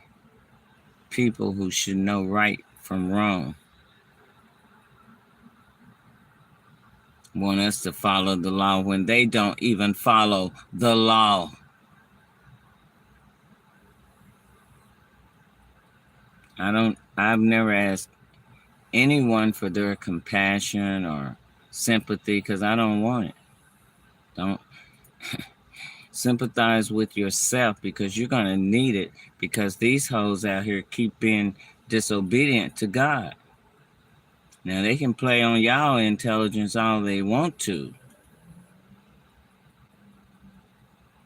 people who should know right from wrong. Want us to follow the law when they don't even follow the law. I've never asked anyone for their compassion or sympathy because I don't want it. Don't sympathize with yourself because you're going to need it because these hoes out here keep being disobedient to God. Now, they can play on y'all intelligence all they want to.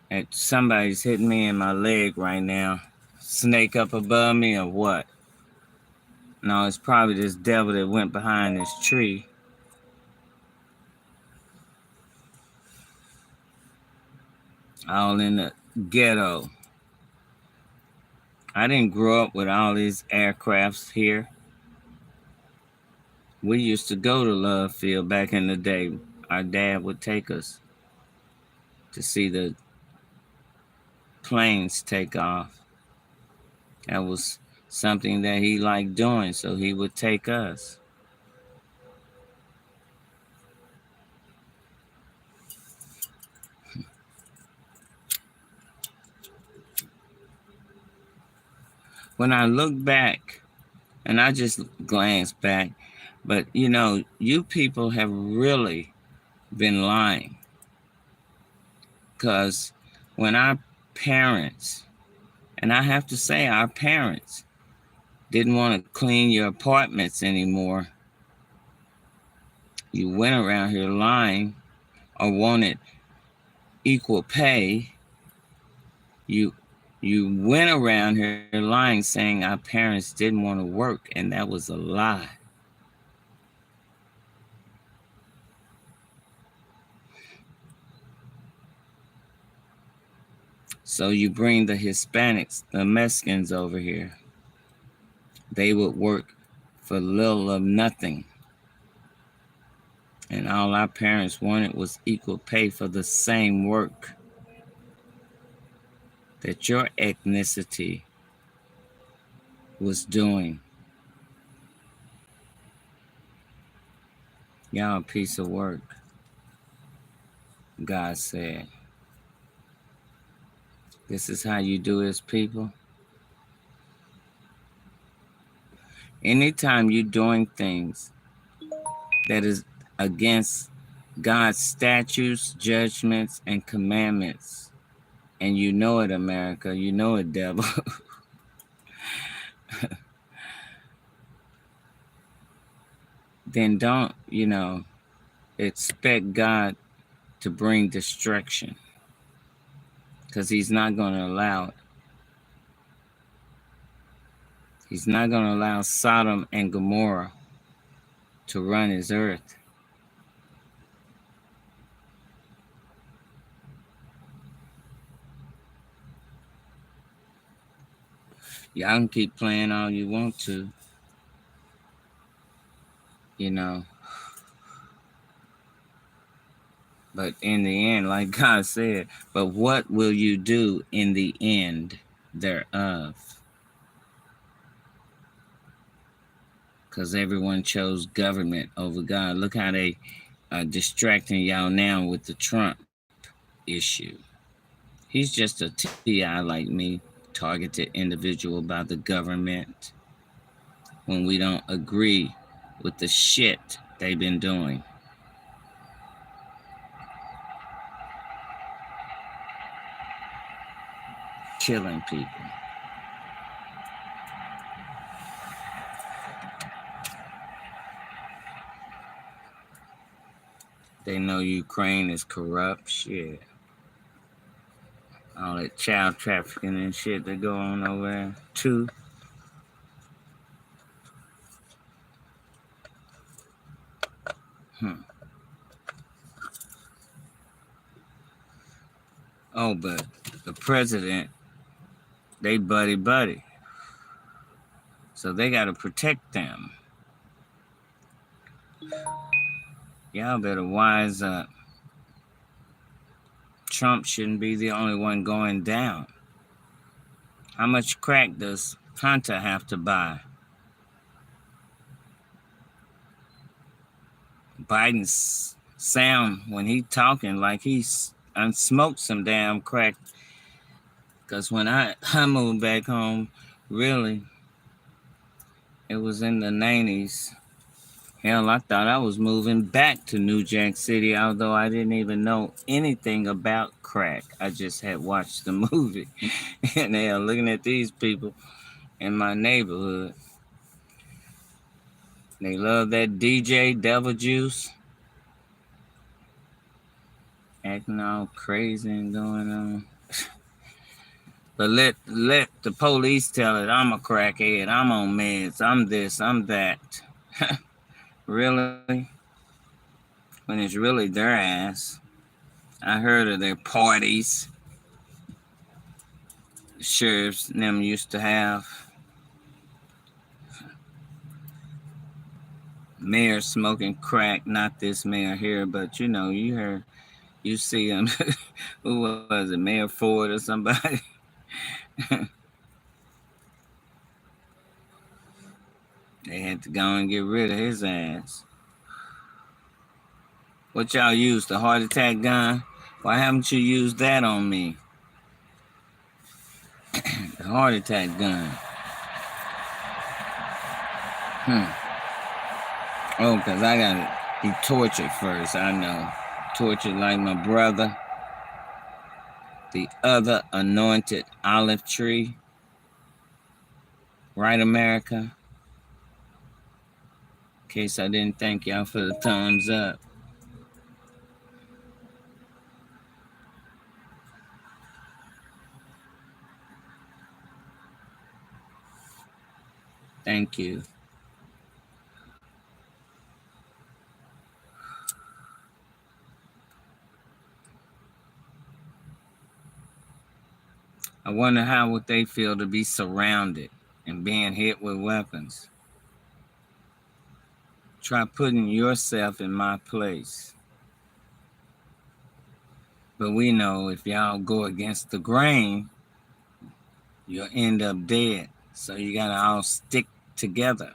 And somebody's hitting me in my leg right now. Snake up above me or what? No, it's probably this devil that went behind this tree. All in the ghetto. I didn't grow up with all these aircrafts here. We used to go to Love Field back in the day. Our dad would take us to see the planes take off. That was something that he liked doing, so he would take us. When I look back, and I just glance back, but you know, you people have really been lying. Because when our parents, and I have to say our parents, didn't want to clean your apartments anymore, you went around here lying or wanted equal pay. You went around here lying saying our parents didn't want to work, and that was a lie. So you bring the Hispanics, the Mexicans over here. They would work for little of nothing. And all our parents wanted was equal pay for the same work that your ethnicity was doing. Y'all a piece of work, God said. This is how you do His people. Anytime you're doing things that is against God's statutes, judgments, and commandments, and you know it, America, you know it, devil, then don't, expect God to bring destruction, because He's not going to allow it. He's not going to allow Sodom and Gomorrah to run His earth. Y'all can keep playing all you want to, but in the end, like God said, but what will you do in the end thereof? Because everyone chose government over God. Look how they are distracting y'all now with the Trump issue. He's just a TI like me, targeted individual by the government when we don't agree with the shit they've been doing. Killing people. They know Ukraine is corrupt. Shit. All that child trafficking and shit that go on over there, too. Oh, but the president, they buddy. So they got to protect them. Y'all better wise up. Trump shouldn't be the only one going down. How much crack does Hunter have to buy? Biden's sound when he talking like he's unsmoked some damn crack. Because when I moved back home, really, it was in the 90s. Hell, I thought I was moving back to New Jack City, although I didn't even know anything about crack. I just had watched the movie. And they are looking at these people in my neighborhood. They love that DJ Devil Juice. Acting all crazy and going on. But let the police tell it, I'm a crackhead, I'm on meds, I'm this, I'm that. Really? When it's really their ass. I heard of their parties the sheriffs and them used to have. Mayor smoking crack, not this mayor here, but you see him. Who was it, Mayor Ford or somebody? They had to go and get rid of his ass. What y'all use, the heart attack gun? Why haven't you used that on me? The heart attack gun. Oh, because I gotta be tortured first, I know. Tortured like my brother. The other anointed olive tree. Right, America? In case I didn't thank y'all for the thumbs up. Thank you. I wonder how would they feel to be surrounded and being hit with weapons. Try putting yourself in my place. But we know if y'all go against the grain, you'll end up dead. So you gotta all stick together.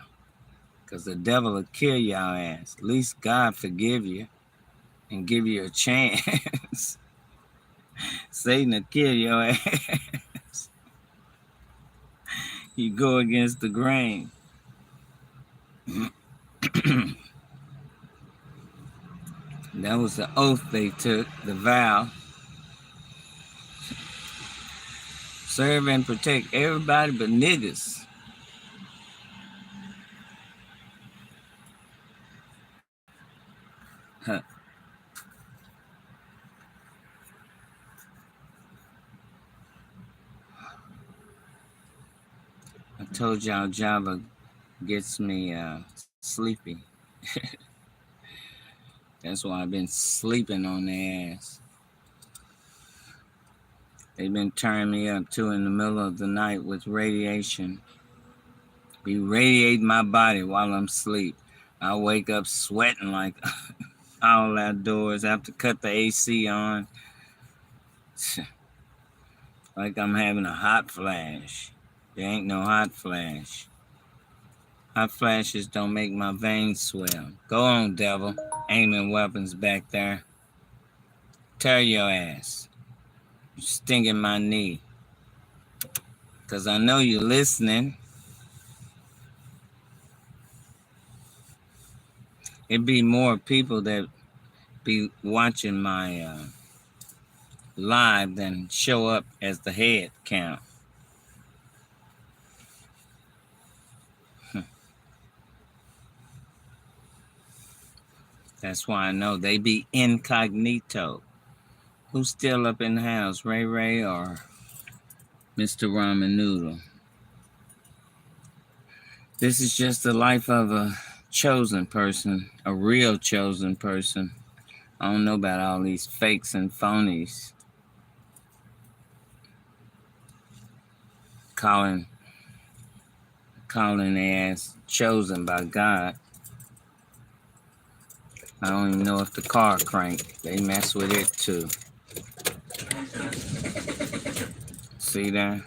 Because the devil will kill y'all ass. At least God forgive you and give you a chance. Satan will kill your ass. You go against the grain. That was the oath they took, the vow. Serve and protect everybody but niggas. Huh. I told y'all Java gets me sleepy. That's why I've been sleeping on their ass. They've been turning me up too in the middle of the night with radiation. Be radiating my body while I'm asleep. I wake up sweating like all outdoors. I have to cut the AC on. Like I'm having a hot flash. There ain't no hot flash. Hot flashes don't make my veins swell. Go on, devil. Aiming weapons back there. Tear your ass. You're stinging my knee. Because I know you're listening. It'd be more people that be watching my live than show up as the head count. That's why I know they be incognito. Who's still up in the house, Ray Ray or Mr. Ramen Noodle? This is just the life of a chosen person, a real chosen person. I don't know about all these fakes and phonies. Calling their ass chosen by God. I don't even know if the car cranked. They mess with it too. See that?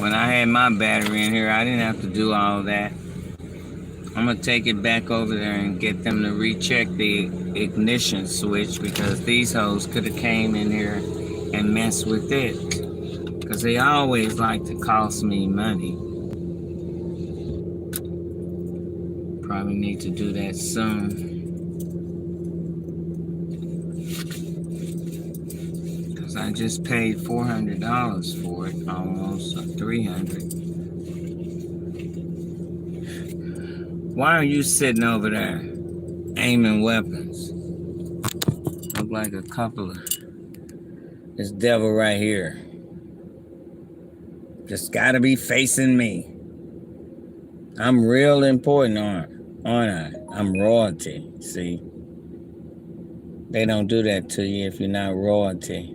When I had my battery in here, I didn't have to do all that. I'm going to take it back over there and get them to recheck the ignition switch because these hoes could have came in here and messed with it. Because they always like to cost me money. Probably need to do that soon. Because I just paid $400 for it, almost $300. Why are you sitting over there aiming weapons? Look like a couple of this devil right here. Just gotta be facing me. I'm real important, aren't I? I'm royalty, see? They don't do that to you if you're not royalty.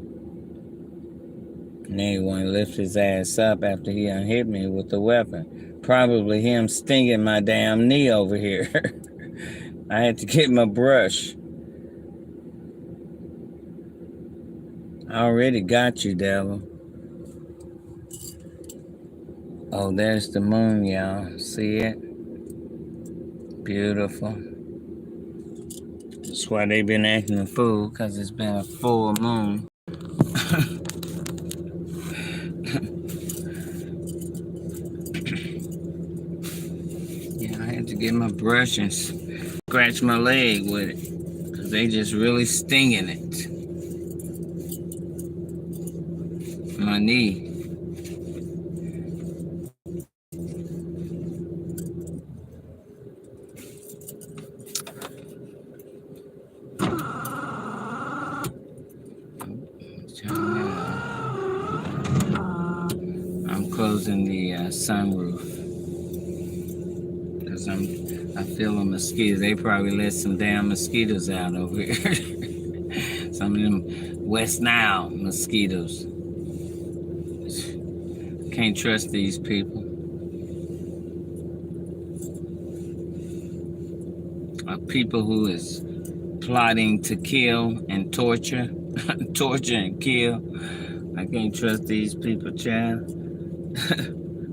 And they want to lift his ass up after he done hit me with the weapon. Probably him stinging my damn knee over here. I had to get my brush. I already got you, devil. Oh, there's the moon, y'all. See it? Beautiful. That's why they been acting a fool, because it's been a full moon. Yeah, I had to get my brush and scratch my leg with it, because they just really stinging it. My knee. I'm closing the sunroof because I feel the mosquitoes. They probably let some damn mosquitoes out over here. Some of them West Nile mosquitoes. Can't trust these people. a people who is plotting to kill and torture, torture and kill. I can't trust these people, child.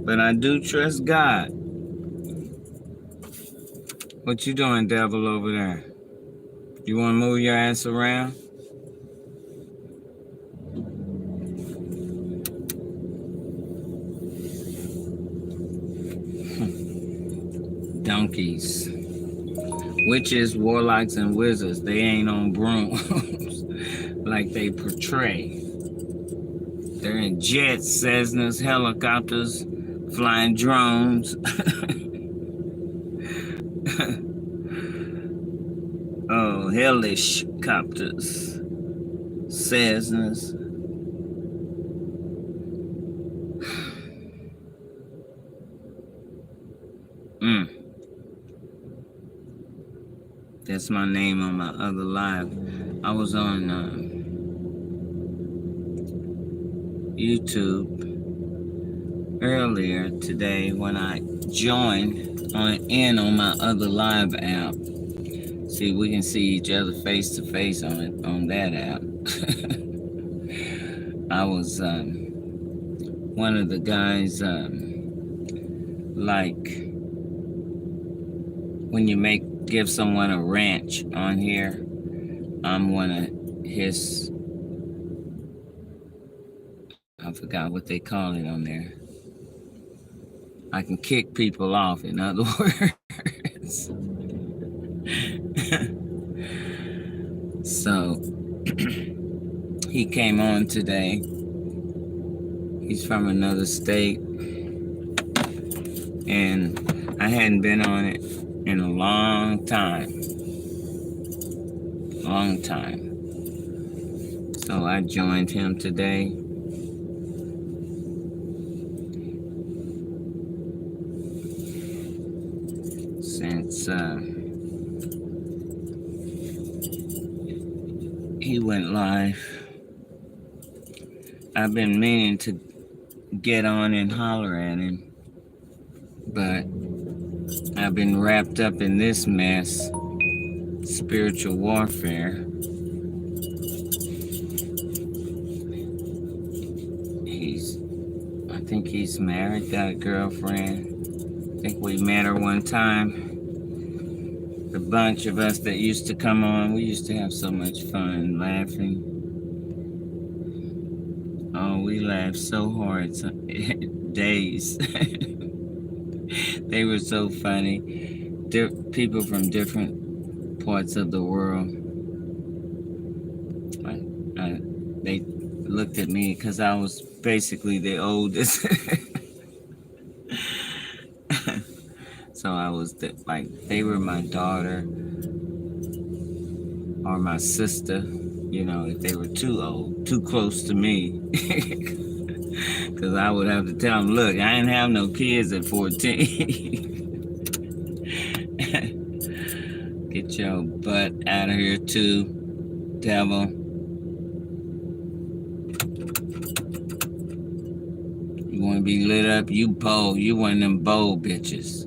But I do trust God. What you doing, devil, over there? You want to move your ass around? Donkeys. Witches, warlocks, and wizards. They ain't on brooms like they portray. They're in jets, Cessnas, helicopters, flying drones. Oh, hellish copters, Cessnas. That's my name on my other live. I was on YouTube earlier today when I joined on my other live app. See, we can see each other face to face on that app. I was one of the guys, like when you give someone a ranch on here, I'm one of his, I forgot what they call it on there. I can kick people off, in other words. So he came on today. He's from another state, and I hadn't been on it in a long time. So I joined him today. Since he went live, I've been meaning to get on and holler at him, but I've been wrapped up in this mess, spiritual warfare. I think he's married, got a girlfriend. I think we met her one time. The bunch of us that used to come on, we used to have so much fun laughing. Oh, we laughed so hard some days. They were so funny. People from different parts of the world. They looked at me because I was basically the oldest. So I was they were my daughter or my sister, if they were too old, too close to me. Because I would have to tell them, look, I didn't have no kids at 14. Get your butt out of here too, devil. You want to be lit up? You bold. You one of them bold bitches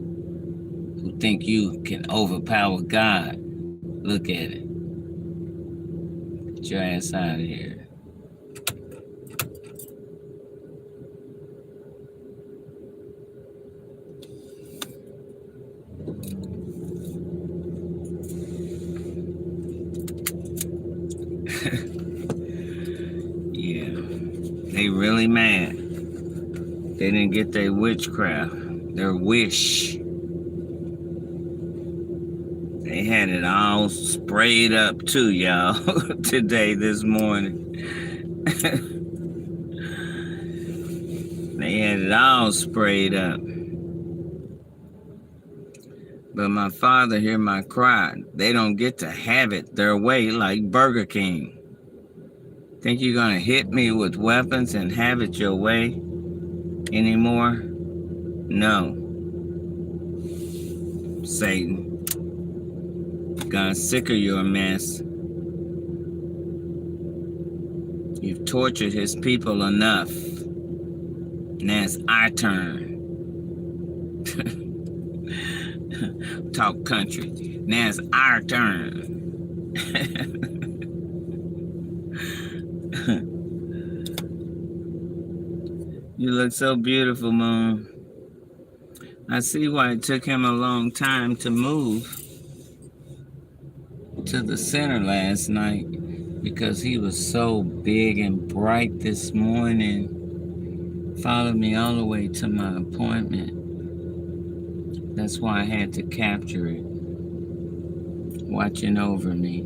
who think you can overpower God. Look at it. Get your ass out of here. Yeah, they really mad. They didn't get their witchcraft, their wish. They had it all sprayed up too, y'all, today, this morning. They had it all sprayed up. But my father hear my cry. They don't get to have it their way like Burger King. Think you're gonna hit me with weapons and have it your way anymore? No. Satan. God's sick of your mess. You've tortured his people enough. Now it's our turn. Talk country. Now it's our turn. You look so beautiful, Moon. I see why it took him a long time to move to the center last night, because he was so big and bright this morning. Followed me all the way to my appointment. That's why I had to capture it. Watching over me.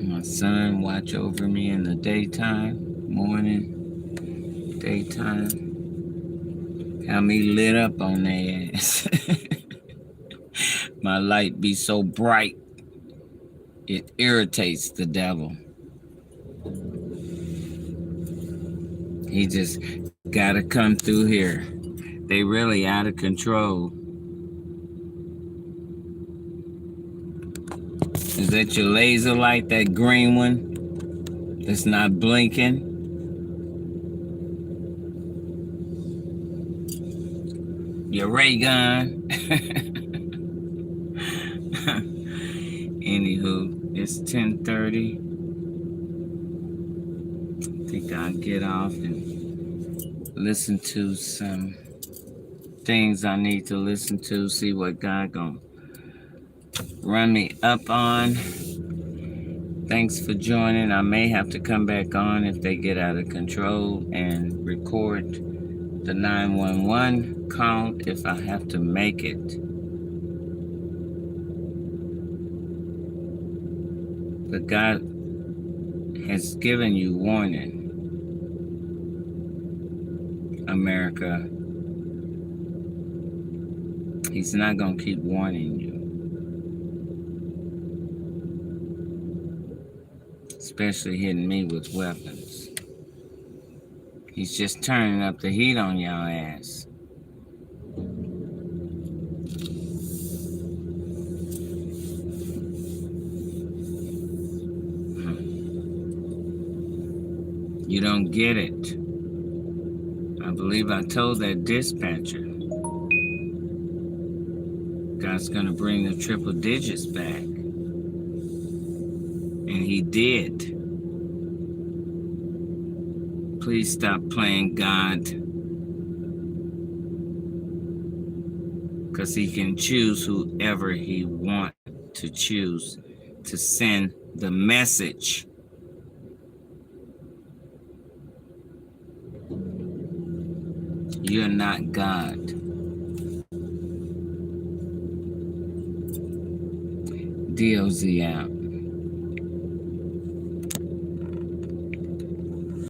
My son watch over me in the daytime, morning, daytime. Have me lit up on their ass. My light be so bright, it irritates the devil. He just gotta come through here. They really out of control. Is that your laser light, that green one that's not blinking? Your ray gun? Anywho, it's 10:30. I think I'll get off and listen to some things I need to listen to, see what God gonna run me up on. Thanks for joining. I may have to come back on if they get out of control and record the 911 call if I have to make it. But God has given you warning, America. He's not going to keep warning you. Especially hitting me with weapons. He's just turning up the heat on y'all ass. You don't get it. I believe I told that dispatcher God's gonna bring the triple digits back. And he did. Please stop playing God. Because he can choose whoever he wants to choose to send the message. You're not God. DOZ out.